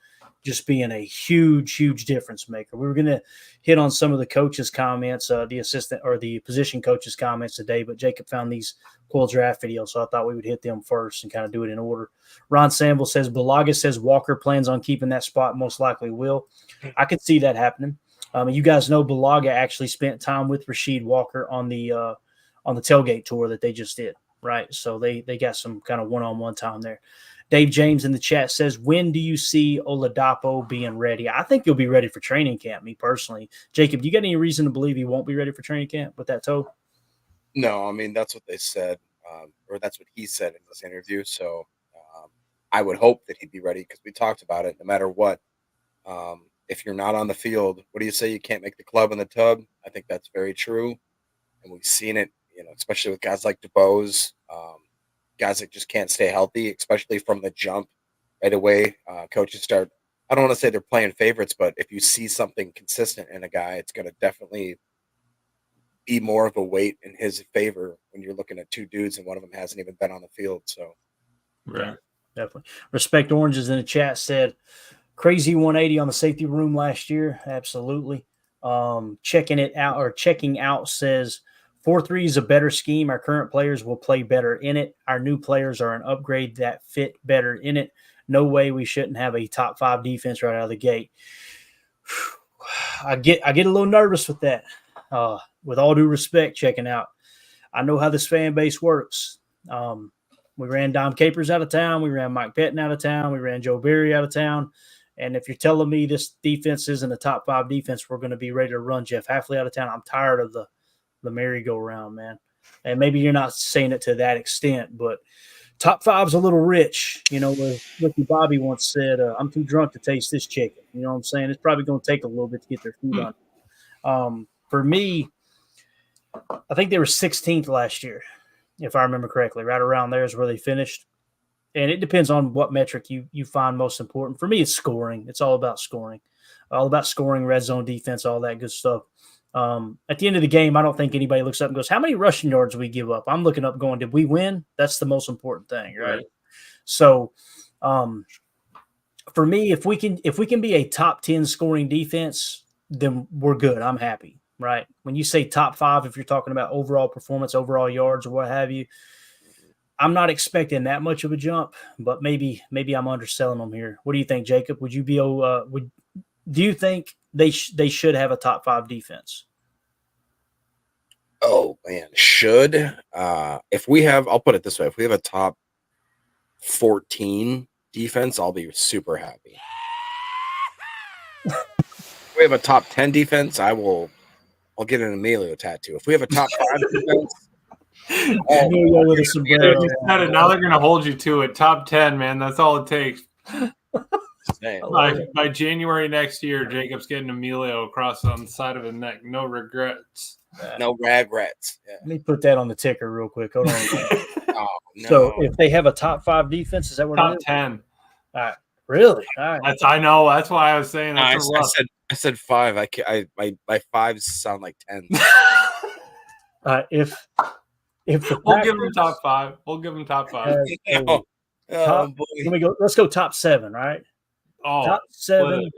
just being a huge, huge difference maker. We were going to hit on some of the coaches' comments, the assistant or the position coaches' comments today, but Jacob found these cool draft videos, so I thought we would hit them first and kind of do it in order. Ron Samble says, Balaga says Walker plans on keeping that spot, most likely will. I could see that happening. You guys know Balaga actually spent time with Rasheed Walker on the tailgate tour that they just did, right? So they got some kind of one-on-one time there. Dave James in the chat says, when do you see Oladapo being ready? I think he'll be ready for training camp, me personally. Jacob, do you got any reason to believe he won't be ready for training camp with that toe? No, I mean, that's what they said, or that's what he said in this interview. So I would hope that he'd be ready because we talked about it no matter what. If you're not on the field, what do you say? You can't make the club in the tub. I think that's very true. And we've seen it, especially with guys like DeBose, guys that just can't stay healthy, especially from the jump right away. Coaches start, I don't want to say they're playing favorites, but if you see something consistent in a guy, it's going to definitely be more of a weight in his favor when you're looking at two dudes and one of them hasn't even been on the field. So, Right. Definitely. Respect Oranges in the chat said, crazy 180 on the safety room last year. Absolutely. Checking out says 4-3 is a better scheme. Our current players will play better in it. Our new players are an upgrade that fit better in it. No way we shouldn't have a top 5 defense right out of the gate. I get a little nervous with that. With all due respect, checking out. I know how this fan base works. We ran Dom Capers out of town. We ran Mike Pettin out of town. We ran Joe Barry out of town. And if you're telling me this defense isn't a top 5 defense, we're going to be ready to run Jeff Hafley out of town. I'm tired of the merry-go-round, man. And maybe you're not saying it to that extent, but top 5's a little rich. As Ricky Bobby once said, I'm too drunk to taste this chicken. You know what I'm saying? It's probably going to take a little bit to get their feet on. For me, I think they were 16th last year, if I remember correctly. Right around there is where they finished. And it depends on what metric you find most important. For me, it's scoring. It's all about scoring. All about scoring, red zone defense, all that good stuff. At the end of the game, I don't think anybody looks up and goes, how many rushing yards did we give up? I'm looking up going, did we win? That's the most important thing, right? So for me, if we can be a top 10 scoring defense, then we're good. I'm happy, right? When you say top 5, if you're talking about overall performance, overall yards or what have you, I'm not expecting that much of a jump, but maybe I'm underselling them here. What do you think, Jacob? Would you be do you think they should have a top 5 defense? Oh man, should if we have, I'll put it this way: if we have a top 14 defense, I'll be super happy. If we have a top 10 defense, I'll get an Emilio tattoo. If we have a top 5 defense. With a sombrero. Now they're going to hold you to it. Top 10, man. That's all it takes. By January next year, Jacob's getting Emilio across on the side of his neck. No regrets. No regrets. Yeah. Let me put that on the ticker real quick. Hold on. Oh, no. So if they have a top 5 defense, is that what top it is? 10? All right. Really? All right. I know. That's why I was saying. I said 5. My 5s sound like 10s. We'll give them top 5. We'll give them top 5. Let's go top 7, right? Top 7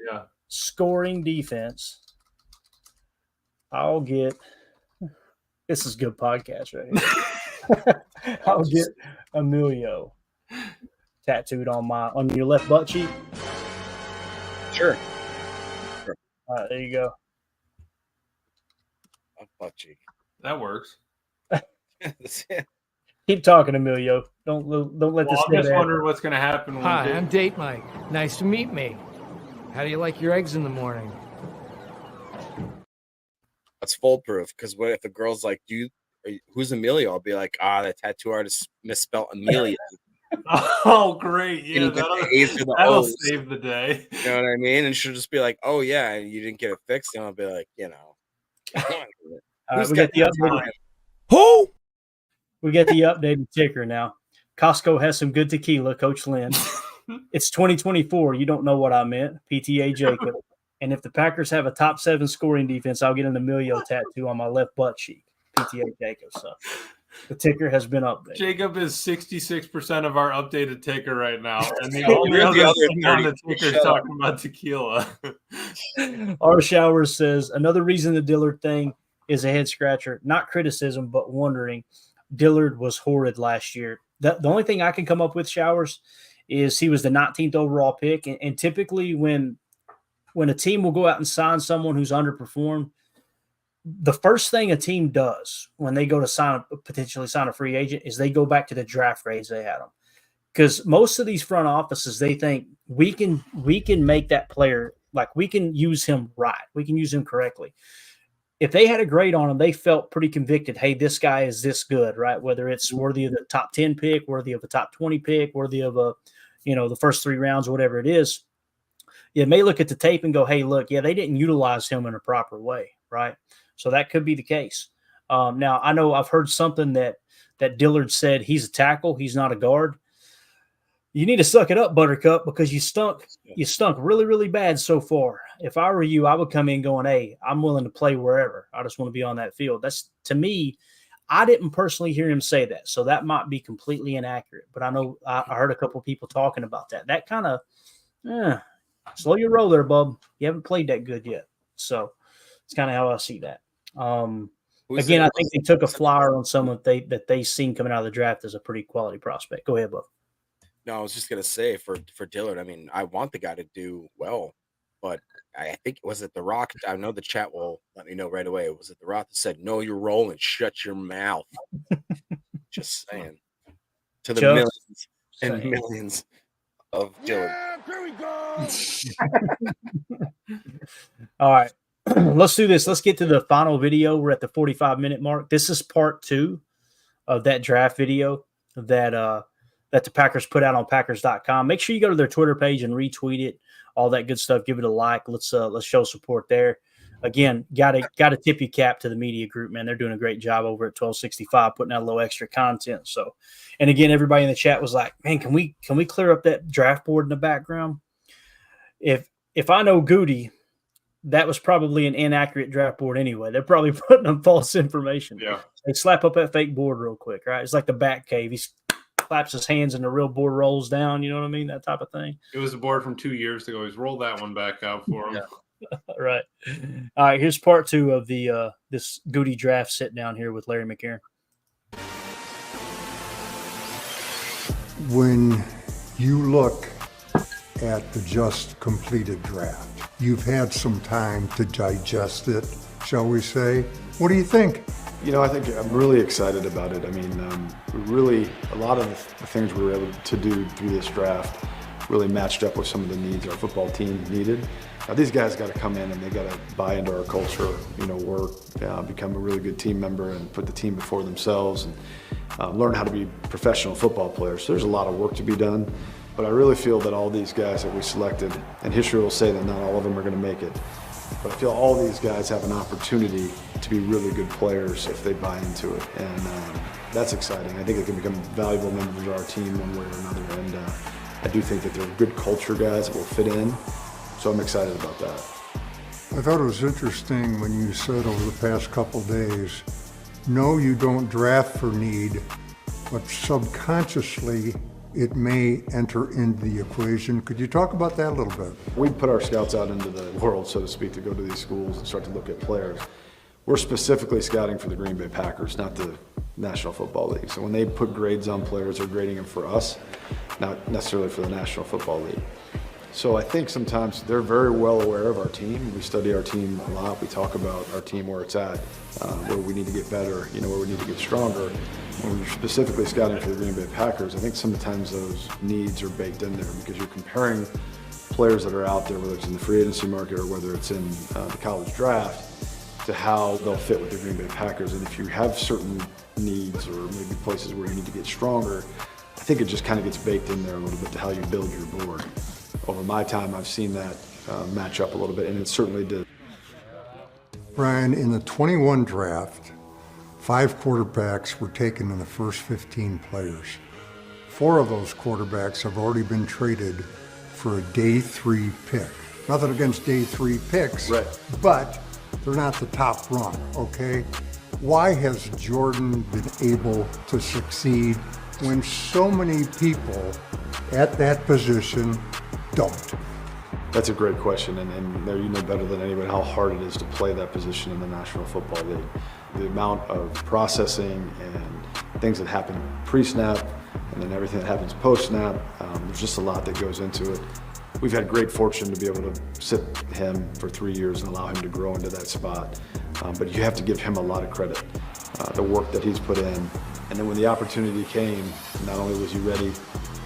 scoring defense. I'll get – this is good podcast right here. I'll get Emilio tattooed on your left butt cheek. Sure. All right, there you go. Butt cheek. That works. Keep talking, Emilio. Don't let this. I'm just wondering what's going to happen. Hi, I'm Date Mike. Nice to meet me. How do you like your eggs in the morning? That's foolproof. Because what if the girl's like, who's Emilio? I'll be like, that tattoo artist misspelled Amelia. Oh, great! Yeah, that'll save the day. You know what I mean? And she'll just be like, "Oh yeah, and you didn't get it fixed." And I'll be like, we got the updated. Who? We get the updated ticker now. Costco has some good tequila, Coach Lynn. It's 2024. You don't know what I meant. PTA Jacob. And if the Packers have a top 7 scoring defense, I'll get an Emilio tattoo on my left butt cheek. PTA Jacob. So the ticker has been updated. Jacob is 66% of our updated ticker right now. And the only other thing on the ticker is talking about tequila. R. Showers says, another reason the Dillard thing is a head scratcher. Not criticism, but wondering. Dillard was horrid last year. The only thing I can come up with, Showers, is he was the 19th overall pick. And typically when a team will go out and sign someone who's underperformed, the first thing a team does when they go to potentially sign a free agent is they go back to the draft grades they had them. because most of these front offices, they think we can make that player, like we can use him right, we can use him correctly. If they had a grade on him, they felt pretty convicted. Hey, this guy is this good, right? Whether it's worthy of the top 10 pick, worthy of a top 20 pick, worthy of the first 3 rounds, whatever it is. You may look at the tape and go, hey, look, yeah, they didn't utilize him in a proper way, right? So that could be the case. Now, I know I've heard something that Dillard said he's a tackle, he's not a guard. You need to suck it up, Buttercup, because you stunk really, really bad so far. If I were you, I would come in going, hey, I'm willing to play wherever. I just want to be on that field. That's, to me, I didn't personally hear him say that, so that might be completely inaccurate. But I know I heard a couple of people talking about that. That kind of, slow your roll there, bub. You haven't played that good yet. So it's kind of how I see that. Again, I think they took a flyer on someone that they seen coming out of the draft as a pretty quality prospect. Go ahead, bub. No, I was just gonna say for Dillard. I mean, I want the guy to do well, but I think was it The Rock? I know the chat will let me know right away. Was it The Rock that said, "No, you're rolling. Shut your mouth." Just saying. To the millions and millions of Dillard. Here we go. All right, let's do this. Let's get to the final video. We're at the 45-minute mark. This is part 2 of that draft video that the Packers put out on Packers.com. Make sure you go to their Twitter page and retweet it, all that good stuff. Give it a like. Let's show support there. Again, got to tip your cap to the media group, man. They're doing a great job over at 1265, putting out a little extra content. So, and again, everybody in the chat was like, man, can we clear up that draft board in the background? If I know Goody, that was probably an inaccurate draft board anyway. They're probably putting up false information. Yeah. They slap up that fake board real quick, right? It's like the Bat Cave. He claps his hands and the real board rolls down. You know what I mean? That type of thing. It was a board from 2 years ago. He's rolled that one back out for him. Yeah. Right. All right. Here's part 2 of the this Goody draft sit down here with Larry McCarron. When you look at the just completed draft, you've had some time to digest it, shall we say. What do you think? You know, I think I'm really excited about it. I mean, a lot of the things we were able to do through this draft really matched up with some of the needs our football team needed. Now, these guys got to come in and they got to buy into our culture, work, become a really good team member and put the team before themselves and learn how to be professional football players. So there's a lot of work to be done, but I really feel that all these guys that we selected, and history will say that not all of them are going to make it, but I feel all these guys have an opportunity to be really good players if they buy into it, and that's exciting. I think they can become valuable members of our team one way or another, and I do think that they're good culture guys that will fit in, so I'm excited about that. I thought it was interesting when you said over the past couple days, no, you don't draft for need, but subconsciously it may enter into the equation. Could you talk about that a little bit? We put our scouts out into the world, so to speak, to go to these schools and start to look at players. We're specifically scouting for the Green Bay Packers, not the National Football League. So when they put grades on players, they're grading them for us, not necessarily for the National Football League. So I think sometimes they're very well aware of our team. We study our team a lot. We talk about our team, where it's at, where we need to get better, where we need to get stronger. When you're specifically scouting for the Green Bay Packers, I think sometimes those needs are baked in there because you're comparing players that are out there, whether it's in the free agency market or whether it's in the college draft, to how they'll fit with the Green Bay Packers. And if you have certain needs or maybe places where you need to get stronger, I think it just kind of gets baked in there a little bit to how you build your board. Over my time, I've seen that match up a little bit, and it certainly did. Brian, in the 21 draft, 5 quarterbacks were taken in the first 15 players. 4 of those quarterbacks have already been traded for a day 3 pick. Nothing against day 3 picks, right, but they're not the top run, okay? Why has Jordan been able to succeed when so many people at that position don't? That's a great question, and there you know better than anyone how hard it is to play that position in the National Football League. The amount of processing and things that happen pre-snap and then everything that happens post-snap, there's just a lot that goes into it. We've had great fortune to be able to sit him for 3 years and allow him to grow into that spot, but you have to give him a lot of credit, the work that he's put in. And then when the opportunity came, not only was he ready,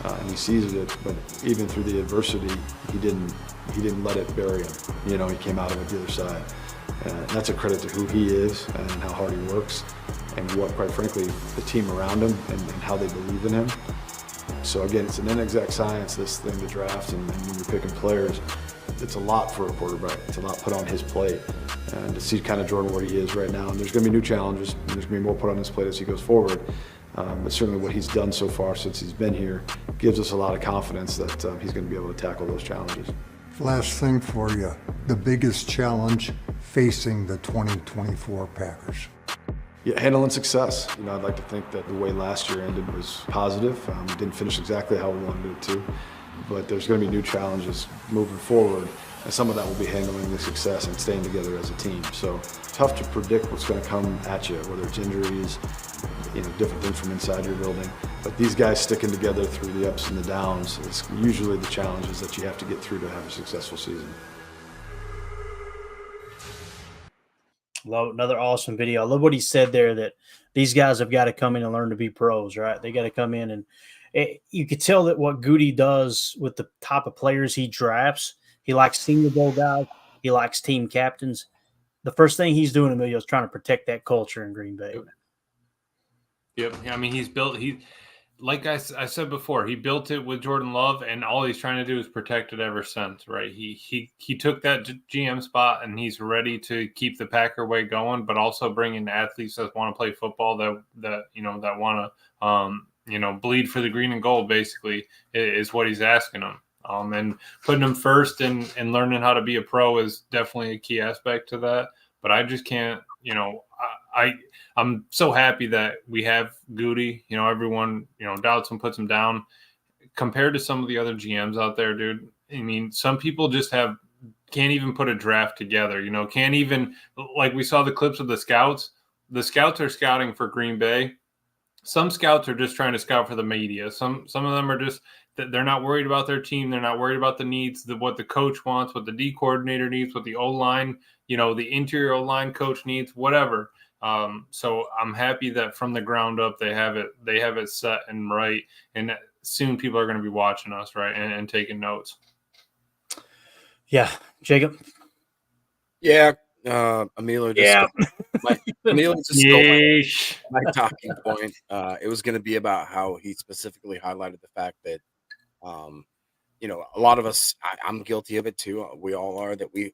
and he seized it. But even through the adversity, he didn't let it bury him. You know, he came out of it the other side. And that's a credit to who he is and how hard he works, and what, quite frankly, the team around him and how they believe in him. So again, it's an inexact science, this thing, the draft, and when you're picking players, it's a lot for a quarterback. It's a lot put on his plate. And to see kind of Jordan where he is right now, and there's going to be new challenges, and there's going to be more put on his plate as he goes forward. But certainly what he's done so far since he's been here gives us a lot of confidence that he's going to be able to tackle those challenges. Last thing for you, the biggest challenge facing the 2024 Packers. Yeah, handling success. You know, I'd like to think that the way last year ended was positive. We didn't finish exactly how we wanted it to, but there's going to be new challenges moving forward, and some of that will be handling the success and staying together as a team. So tough to predict what's going to come at you, whether it's injuries, you know, different things from inside your building. But these guys sticking together through the ups and the downs is usually the challenges that you have to get through to have a successful season. Love another awesome video. I love what he said there, that these guys have got to come in and learn to be pros, right? They got to come in, and you could tell that what Goody does with the type of players he drafts, he likes Senior Bowl guys, he likes team captains. The first thing he's doing, Emilio, is trying to protect that culture in Green Bay. Yep. I mean, like I said before, he built it with Jordan Love, and all he's trying to do is protect it ever since, right? He took that GM spot, and he's ready to keep the Packer way going, but also bring in athletes that want to play football, that want to bleed for the green and gold. Basically, is what he's asking them. And putting them first and learning how to be a pro is definitely a key aspect to that. But I just can't, I'm so happy that we have Goody. You know, everyone, doubts him, puts him down. Compared to some of the other GMs out there, dude, I mean, some people just can't even put a draft together, can't even, like we saw the clips of the scouts. The scouts are scouting for Green Bay. Some scouts are just trying to scout for the media. Some of them are just, they're not worried about their team. They're not worried about the needs, what the coach wants, what the D coordinator needs, what the O-line, the interior O-line coach needs, whatever. So I'm happy that from the ground up they have it set and right, and soon people are going to be watching us, right, and taking notes. Yeah, Jacob. Yeah, Emilio just stole my talking point. It was going to be about how he specifically highlighted the fact that, a lot of us, I'm guilty of it too. We all are, that we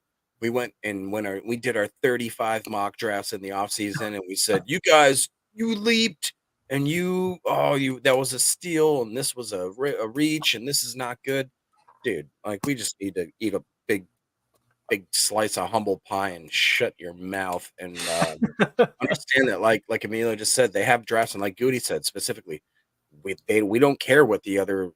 went and we did our 35 mock drafts in the offseason, and we said, you guys, you leaped, and that was a steal, and this was a reach, and this is not good. Dude, like, we just need to eat a big slice of humble pie and shut your mouth and understand that, like Emilio just said, they have drafts, and like Goody said specifically, we don't care what the other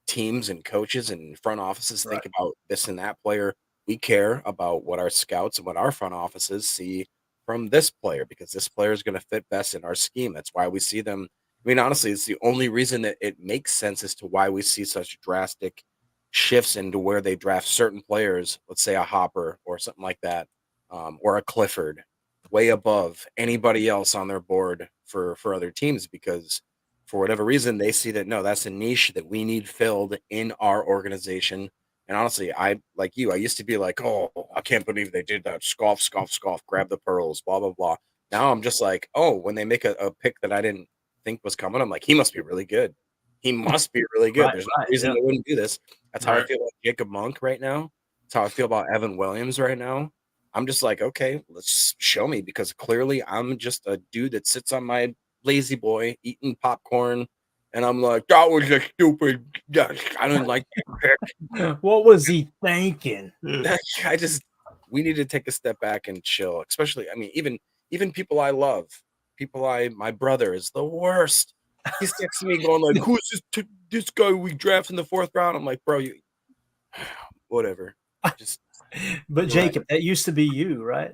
teams and coaches and front offices think about this and that player. We care about what our scouts and what our front offices see from this player, because this player is going to fit best in our scheme. That's why we see them. I mean, honestly, it's the only reason that it makes sense as to why we see such drastic shifts into where they draft certain players, let's say a Hopper or something like that, or a Clifford, way above anybody else on their board for other teams, because for whatever reason, they see that, no, that's a niche that we need filled in our organization. And honestly, I used to be like, oh, I can't believe they did that. Scoff, grab the pearls, blah, blah, blah. Now I'm just like, oh, when they make a pick that I didn't think was coming, I'm like, he must be really good. He must be really good. There's no reason they wouldn't do this. That's how I feel about Jacob Monk right now. That's how I feel about Evan Williams right now. I'm just like, okay, let's show me, because clearly I'm just a dude that sits on my lazy boy eating popcorn, and I'm like, that was a stupid. I don't like that pick. What was he thinking? We need to take a step back and chill. Especially, I mean, even people I love, my brother is the worst. He's texting me going like, who's this guy we drafted in the 4th round? I'm like, bro, you whatever. But Jacob, that used to be you, right?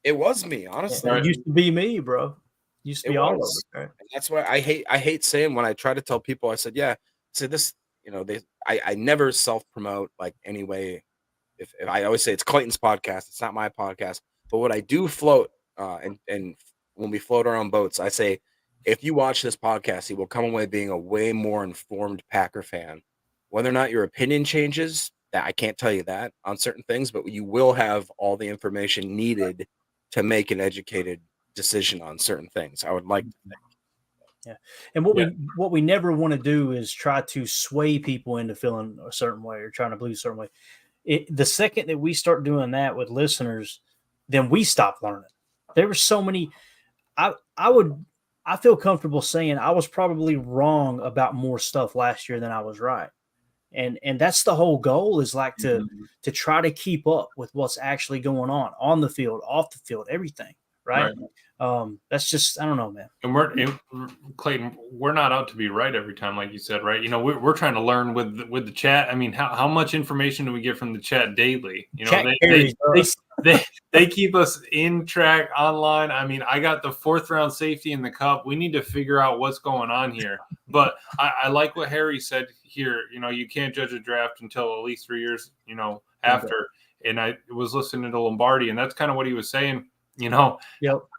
It was me, honestly. It used to be me, bro. Used to be all of it. Right? And that's why I hate saying, when I try to tell people, I said, this, I never self-promote like anyway. If I always say it's Clayton's podcast, it's not my podcast. But what I do float, and when we float our own boats, I say, if you watch this podcast, you will come away being a way more informed Packer fan. Whether or not your opinion changes, that I can't tell you that on certain things, but you will have all the information needed to make an educated decision on certain things. I would like to think. Yeah. And what we never want to do is try to sway people into feeling a certain way or trying to believe a certain way. The second that we start doing that with listeners, then we stop learning. There were so many. I feel comfortable saying I was probably wrong about more stuff last year than I was right. And that's the whole goal, is like to try to keep up with what's actually going on the field, off the field, everything. Right. That's just, I don't know, man. And Clayton, we're not out to be right every time, like you said, right? You know, we're trying to learn with the chat. I mean, how much information do we get from the chat daily? You know, they keep us in track online. I mean, I got the 4th round safety in the cup. We need to figure out what's going on here. But I like what Harry said here. You know, you can't judge a draft until at least 3 years, you know, after. And I was listening to Lombardi, and that's kind of what he was saying. You know,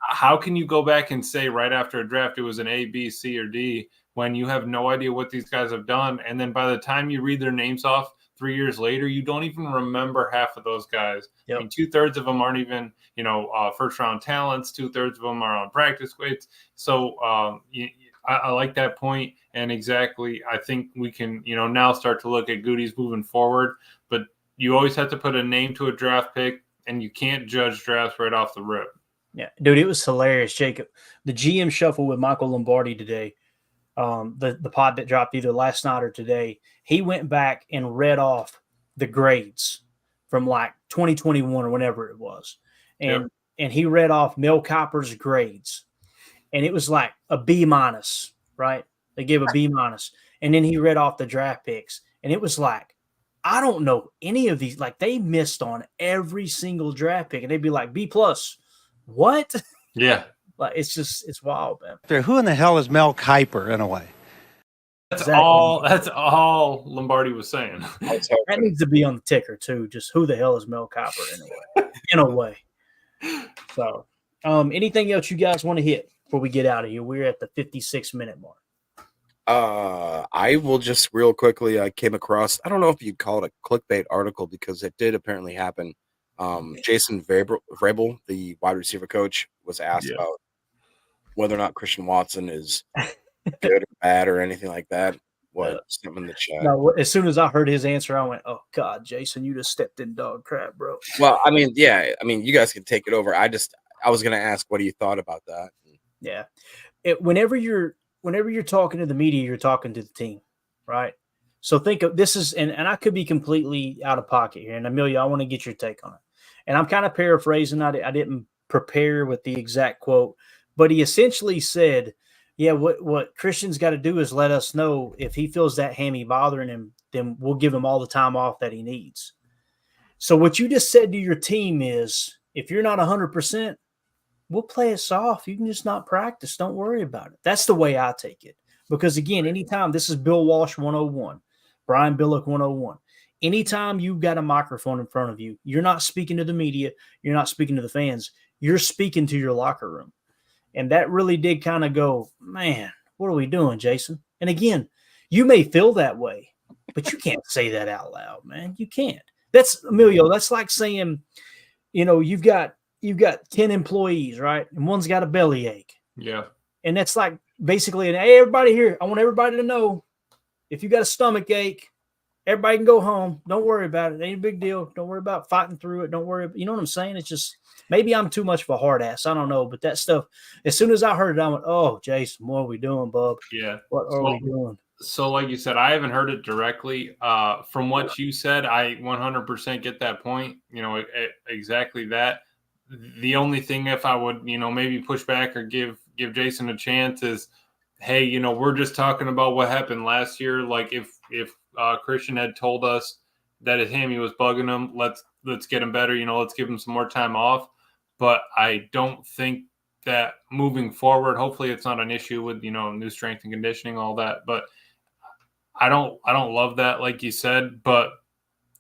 how can you go back and say right after a draft it was an A, B, C, or D when you have no idea what these guys have done? And then by the time you read their names off 3 years later, you don't even remember half of those guys. I mean, 2/3 of them aren't even, you know, first-round talents. 2/3 of them are on practice squads. So I like that point. And exactly, I think we can, you know, now start to look at goodies moving forward. But you always have to put a name to a draft pick, and you can't judge drafts right off the rip. Yeah, dude, it was hilarious, Jacob. The GM shuffle with Michael Lombardi today, the pod that dropped either last night or today, he went back and read off the grades from like 2021 or whenever it was. And he read off Mel Kiper's grades. And it was like a B-, right? They gave a B-. And then he read off the draft picks. And it was like, I don't know any of these. Like, they missed on every single draft pick, and they'd be like B+. What? Yeah. Like, it's wild, man. Who in the hell is Mel Kiper anyway? That's all Lombardi was saying. That needs to be on the ticker too. Just who the hell is Mel Kiper anyway? In a way. So, anything else you guys want to hit before we get out of here? We're at the 56-minute mark. I will just real quickly, I came across, I don't know if you'd call it a clickbait article because it did apparently happen. Jason Vrabel, the wide receiver coach, was asked about whether or not Christian Watson is good or bad or anything like that. Something in the chat. No, as soon as I heard his answer, I went, "Oh God, Jason, you just stepped in dog crap, bro." Well, I mean, you guys can take it over. I was going to ask, what do you thought about that? Yeah, whenever you're talking to the media, you're talking to the team, right? So think of this is, and I could be completely out of pocket here. And Amelia, I want to get your take on it. And I'm kind of paraphrasing. I didn't prepare with the exact quote, but he essentially said, yeah, what Christian's got to do is let us know if he feels that hammy bothering him, then we'll give him all the time off that he needs. So what you just said to your team is, if you're not 100%, we'll play it soft. You can just not practice. Don't worry about it. That's the way I take it. Because, again, anytime, this is Bill Walsh 101, Brian Billick 101. Anytime you've got a microphone in front of you, you're not speaking to the media. You're not speaking to the fans. You're speaking to your locker room. And that really did kind of go, man, what are we doing, Jason? And, again, you may feel that way, but you can't say that out loud, man. You can't. That's, Emilio, that's like saying, you've got 10 employees, right? And one's got a bellyache. Yeah. And that's like basically, hey, everybody here, I want everybody to know, if you got a stomach ache, everybody can go home. Don't worry about it. It ain't a big deal. Don't worry about fighting through it. Don't worry. You know what I'm saying? It's just, maybe I'm too much of a hard ass. I don't know. But that stuff, as soon as I heard it, I went, oh, Jason, what are we doing, bub? Yeah. What are we doing? So like you said, I haven't heard it directly. From what you said, I 100% get that point. Exactly that. The only thing, if I would, maybe push back or give Jason a chance is, hey, we're just talking about what happened last year. Like if Christian had told us that his hammy was bugging him, let's get him better. Let's give him some more time off. But I don't think that moving forward, hopefully it's not an issue with, new strength and conditioning, all that. But I don't love that, like you said, but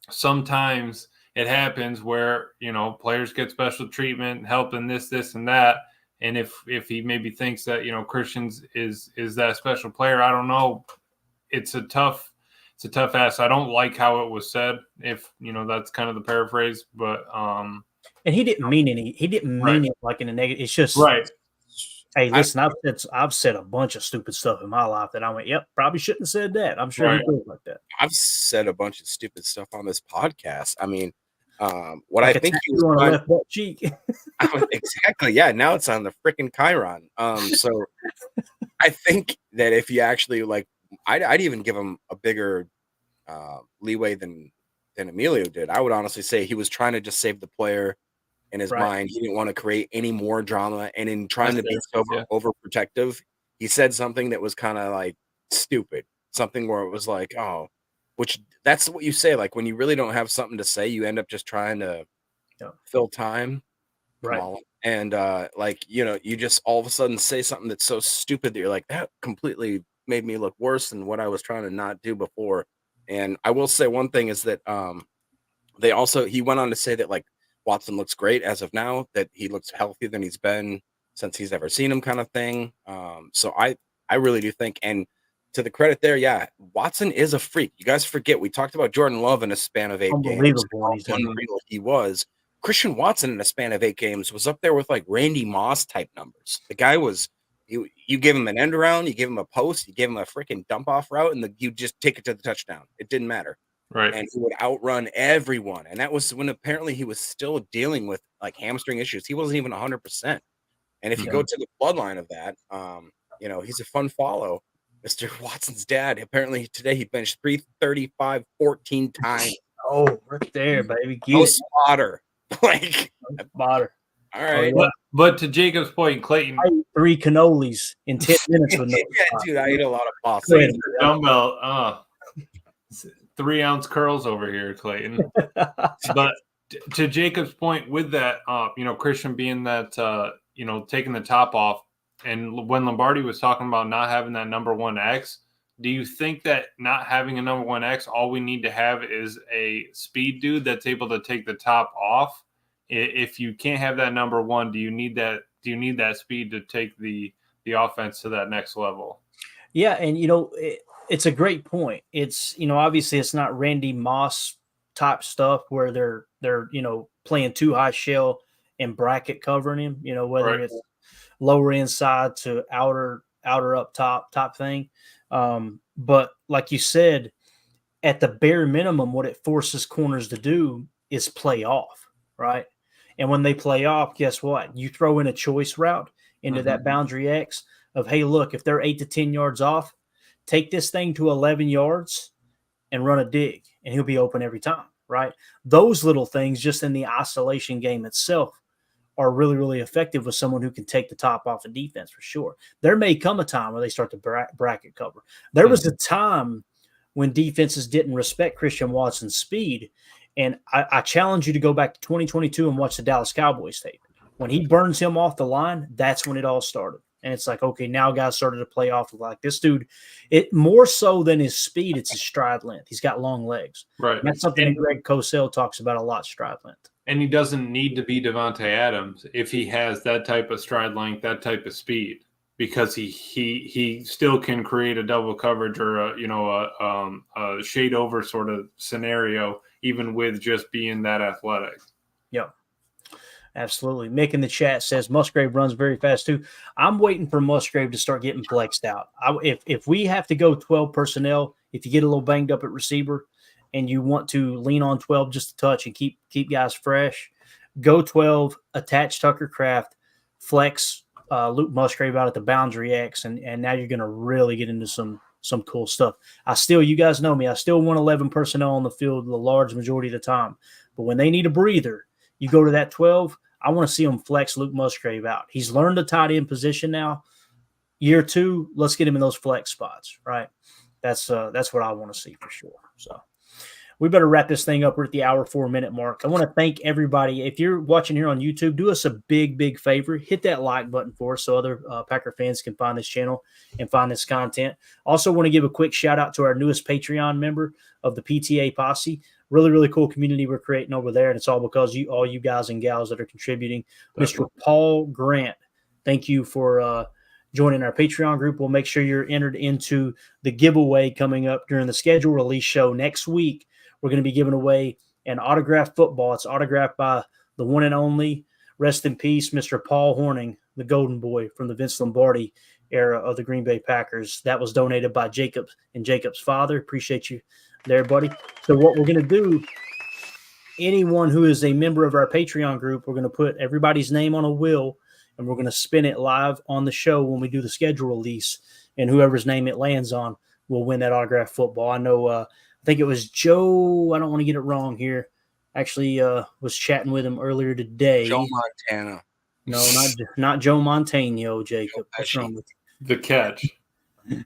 sometimes it happens where, players get special treatment, help in this, and that. And if he maybe thinks that, you know, Christian's is that special player, I don't know. It's a tough ask. I don't like how it was said, if, you know, that's kind of the paraphrase, but and he didn't mean it like in a negative. It's just right. Hey, listen, I've said a bunch of stupid stuff in my life that I went, yep, probably shouldn't have said that. I'm sure he feels like that. I've said a bunch of stupid stuff on this podcast. I mean, what like I think he was on the left butt cheek. Exactly. Yeah. Now it's on the freaking Chiron. So I think that if you actually like, I'd even give him a bigger leeway than Emilio did. I would honestly say he was trying to just save the player in his mind. He didn't want to create any more drama, and in trying to be so overprotective, he said something that was kind of like stupid, something where it was like, oh, which that's what you say. Like when you really don't have something to say, you end up just trying to fill time. Right. And like, you know, you just all of a sudden say something that's so stupid that you're like, that completely made me look worse than what I was trying to not do before. And I will say one thing is that he went on to say that like Watson looks great as of now, that he looks healthier than he's been since he's ever seen him, kind of thing. So I really do think, and to the credit there, Watson is a freak. You guys forget, we talked about Jordan Love in a span of 8 games. Unreal he was. Christian Watson in a span of 8 games was up there with like Randy Moss type numbers. The guy was, you give him an end around, you give him a post, you give him a freaking dump off route, and you just take it to the touchdown. It didn't matter. Right. And he would outrun everyone. And that was when apparently he was still dealing with like hamstring issues. He wasn't even 100%. And if you go to the bloodline of that, you know, he's a fun follow. Mr. Watson's dad, apparently today he benched 335 14 times. Oh, right there, baby. No spotter. Like spotter. All right. But to Jacob's point, Clayton, I ate 3 cannolis in 10 minutes with no dude, I ate a lot of pasta. Dumbbell, 3-ounce curls over here, Clayton. But to Jacob's point with that, you know, Christian being that, you know, taking the top off, and when Lombardi was talking about not having that number 1X, do you think that not having a number 1X, all we need to have is a speed dude that's able to take the top off? If you can't have that number 1, do you need that speed to take the offense to that next level? Yeah, and you know, it's a great point. It's, you know, obviously it's not Randy Moss type stuff where they're you know, playing too high shell and bracket covering him, you know, whether it's lower inside to outer up top type thing. But like you said, at the bare minimum, what it forces corners to do is play off, right? And when they play off, guess what? You throw in a choice route into that boundary X of, hey, look, if they're 8 to 10 yards off, take this thing to 11 yards and run a dig, and he'll be open every time, right? Those little things just in the isolation game itself are really, really effective with someone who can take the top off a defense for sure. There may come a time where they start to bracket cover. There was a time when defenses didn't respect Christian Watson's speed, and I challenge you to go back to 2022 and watch the Dallas Cowboys tape. When he burns him off the line, that's when it all started. And it's like, okay, now guys started to play off like this dude. It more so than his speed, it's his stride length. He's got long legs. Right. And that's something that Greg Cosell talks about a lot, stride length. And he doesn't need to be Devontae Adams if he has that type of stride length, that type of speed, because he still can create a double coverage or a shade over sort of scenario, even with just being that athletic. Yeah. Absolutely. Mick in the chat says Musgrave runs very fast too. I'm waiting for Musgrave to start getting flexed out. If we have to go 12 personnel, if you get a little banged up at receiver and you want to lean on 12 just a touch and keep guys fresh, go 12, attach Tucker Kraft, flex Luke Musgrave out at the boundary X, and now you're going to really get into some cool stuff. You guys know me, I still want 11 personnel on the field the large majority of the time. But when they need a breather, you go to that 12. I want to see him flex Luke Musgrave out. He's learned the tight end position now. Year 2, let's get him in those flex spots, right? That's what I want to see for sure. So we better wrap this thing up. We're at the hour 4-minute mark. I want to thank everybody. If you're watching here on YouTube, do us a big, big favor. Hit that like button for us so other Packer fans can find this channel and find this content. Also want to give a quick shout out to our newest Patreon member of the PTA Posse. Really, really cool community we're creating over there, and it's all because all you guys and gals that are contributing. Mr. Paul Grant. thank you for joining our Patreon group. We'll make sure you're entered into the giveaway coming up during the schedule release show next week. We're going to be giving away an autographed football. It's autographed by the one and only, rest in peace, Mr. Paul Hornung, the golden boy from the Vince Lombardi era of the Green Bay Packers. That was donated by Jacob and Jacob's father. Appreciate you there, buddy. So what we're going to do, anyone who is a member of our Patreon group, we're going to put everybody's name on a wheel, and we're going to spin it live on the show when we do the schedule release, and whoever's name it lands on will win that autographed football. I know, I think it was Joe. I don't want to get it wrong here. Actually, was chatting with him earlier today. Joe Montana. No, not Joe Montano, Jacob. What's wrong with you? The catch.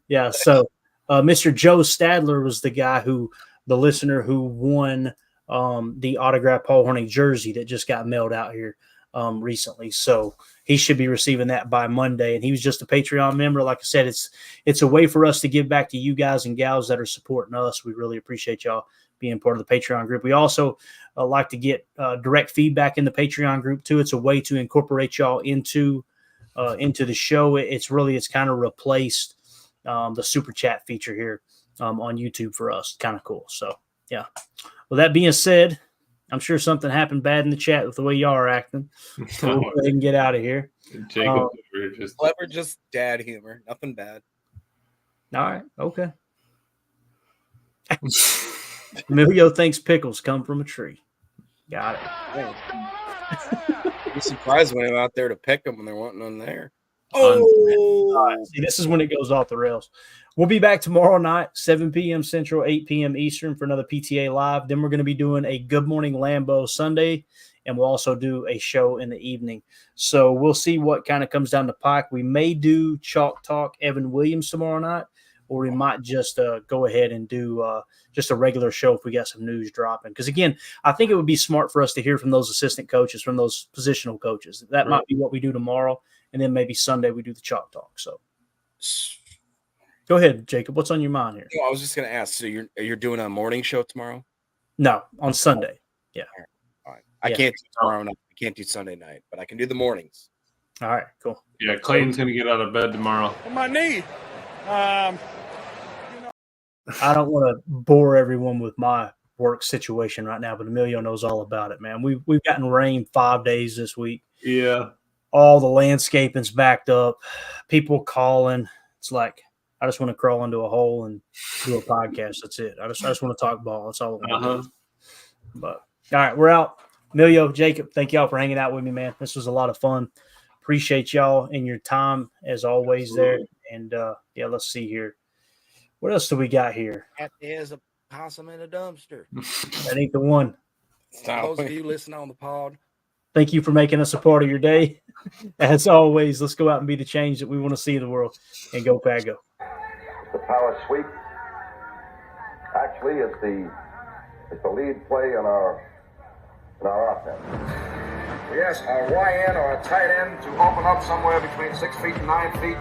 Yeah, so Mr. Joe Stadler was the guy the listener who won the autographed Paul Hornung jersey that just got mailed out here recently. So he should be receiving that by Monday. And he was just a Patreon member. Like I said, it's a way for us to give back to you guys and gals that are supporting us. We really appreciate y'all being part of the Patreon group. We also like to get direct feedback in the Patreon group too. It's a way to incorporate y'all into the show. It's kind of replaced the super chat feature here on YouTube for us. Kind of cool. So yeah. Well, that being said, I'm sure something happened bad in the chat with the way y'all are acting. So we'll go ahead and get out of here. Jacob, just dad humor. Nothing bad. All right. Okay. Emilio thinks pickles come from a tree. Got it. I'd be surprised when I'm out there to pick them when there wasn't none there. Oh, right. See, this is when it goes off the rails. We'll be back tomorrow night, 7 p.m. Central, 8 p.m. Eastern for another PTA Live. Then we're going to be doing a Good Morning Lambeau Sunday, and we'll also do a show in the evening. So we'll see what kind of comes down the pike. We may do Chalk Talk Evan Williams tomorrow night, or we might just go ahead and do just a regular show if we got some news dropping. Because, again, I think it would be smart for us to hear from those assistant coaches, from those positional coaches. That might be what we do tomorrow, and then maybe Sunday we do the Chalk Talk. So go ahead, Jacob. What's on your mind here? No, I was just going to ask, so you're doing a morning show tomorrow? No, on Sunday. Yeah. All right. I can't do tomorrow night. I can't do Sunday night, but I can do the mornings. All right, cool. Yeah, Clayton's going to get out of bed tomorrow. On my knee. I don't want to bore everyone with my work situation right now, but Emilio knows all about it, man. We've gotten rain 5 days this week. Yeah. All the landscaping's backed up. People calling. It's like I just want to crawl into a hole and do a podcast. That's it. I just want to talk ball. That's all I want to do. But all right, we're out. Emilio, Jacob, thank y'all for hanging out with me, man. This was a lot of fun. Appreciate y'all and your time as always there. And yeah, let's see here. What else do we got here? That is a possum in a dumpster. That ain't the one. Those of you listening on the pod. Thank you for making us a part of your day. As always, let's go out and be the change that we want to see in the world. And go Pack Go. The power sweep. Actually, it's the lead play in our offense. Yes, a YN or a tight end to open up somewhere between 6 feet and 9 feet.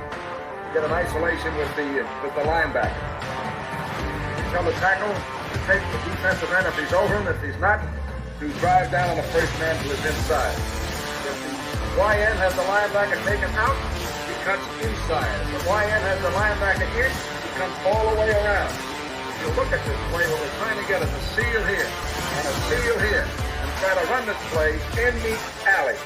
Get an isolation with the linebacker. Tell the tackle to take the defensive end if he's over him. If he's not, to drive down on the first man to his inside. If the YN has the linebacker taken out, he cuts inside. If the YN has the linebacker in, he comes all the way around. If you look at this play, what we're trying to get is a seal here and a seal here, and try to run this play in the alley.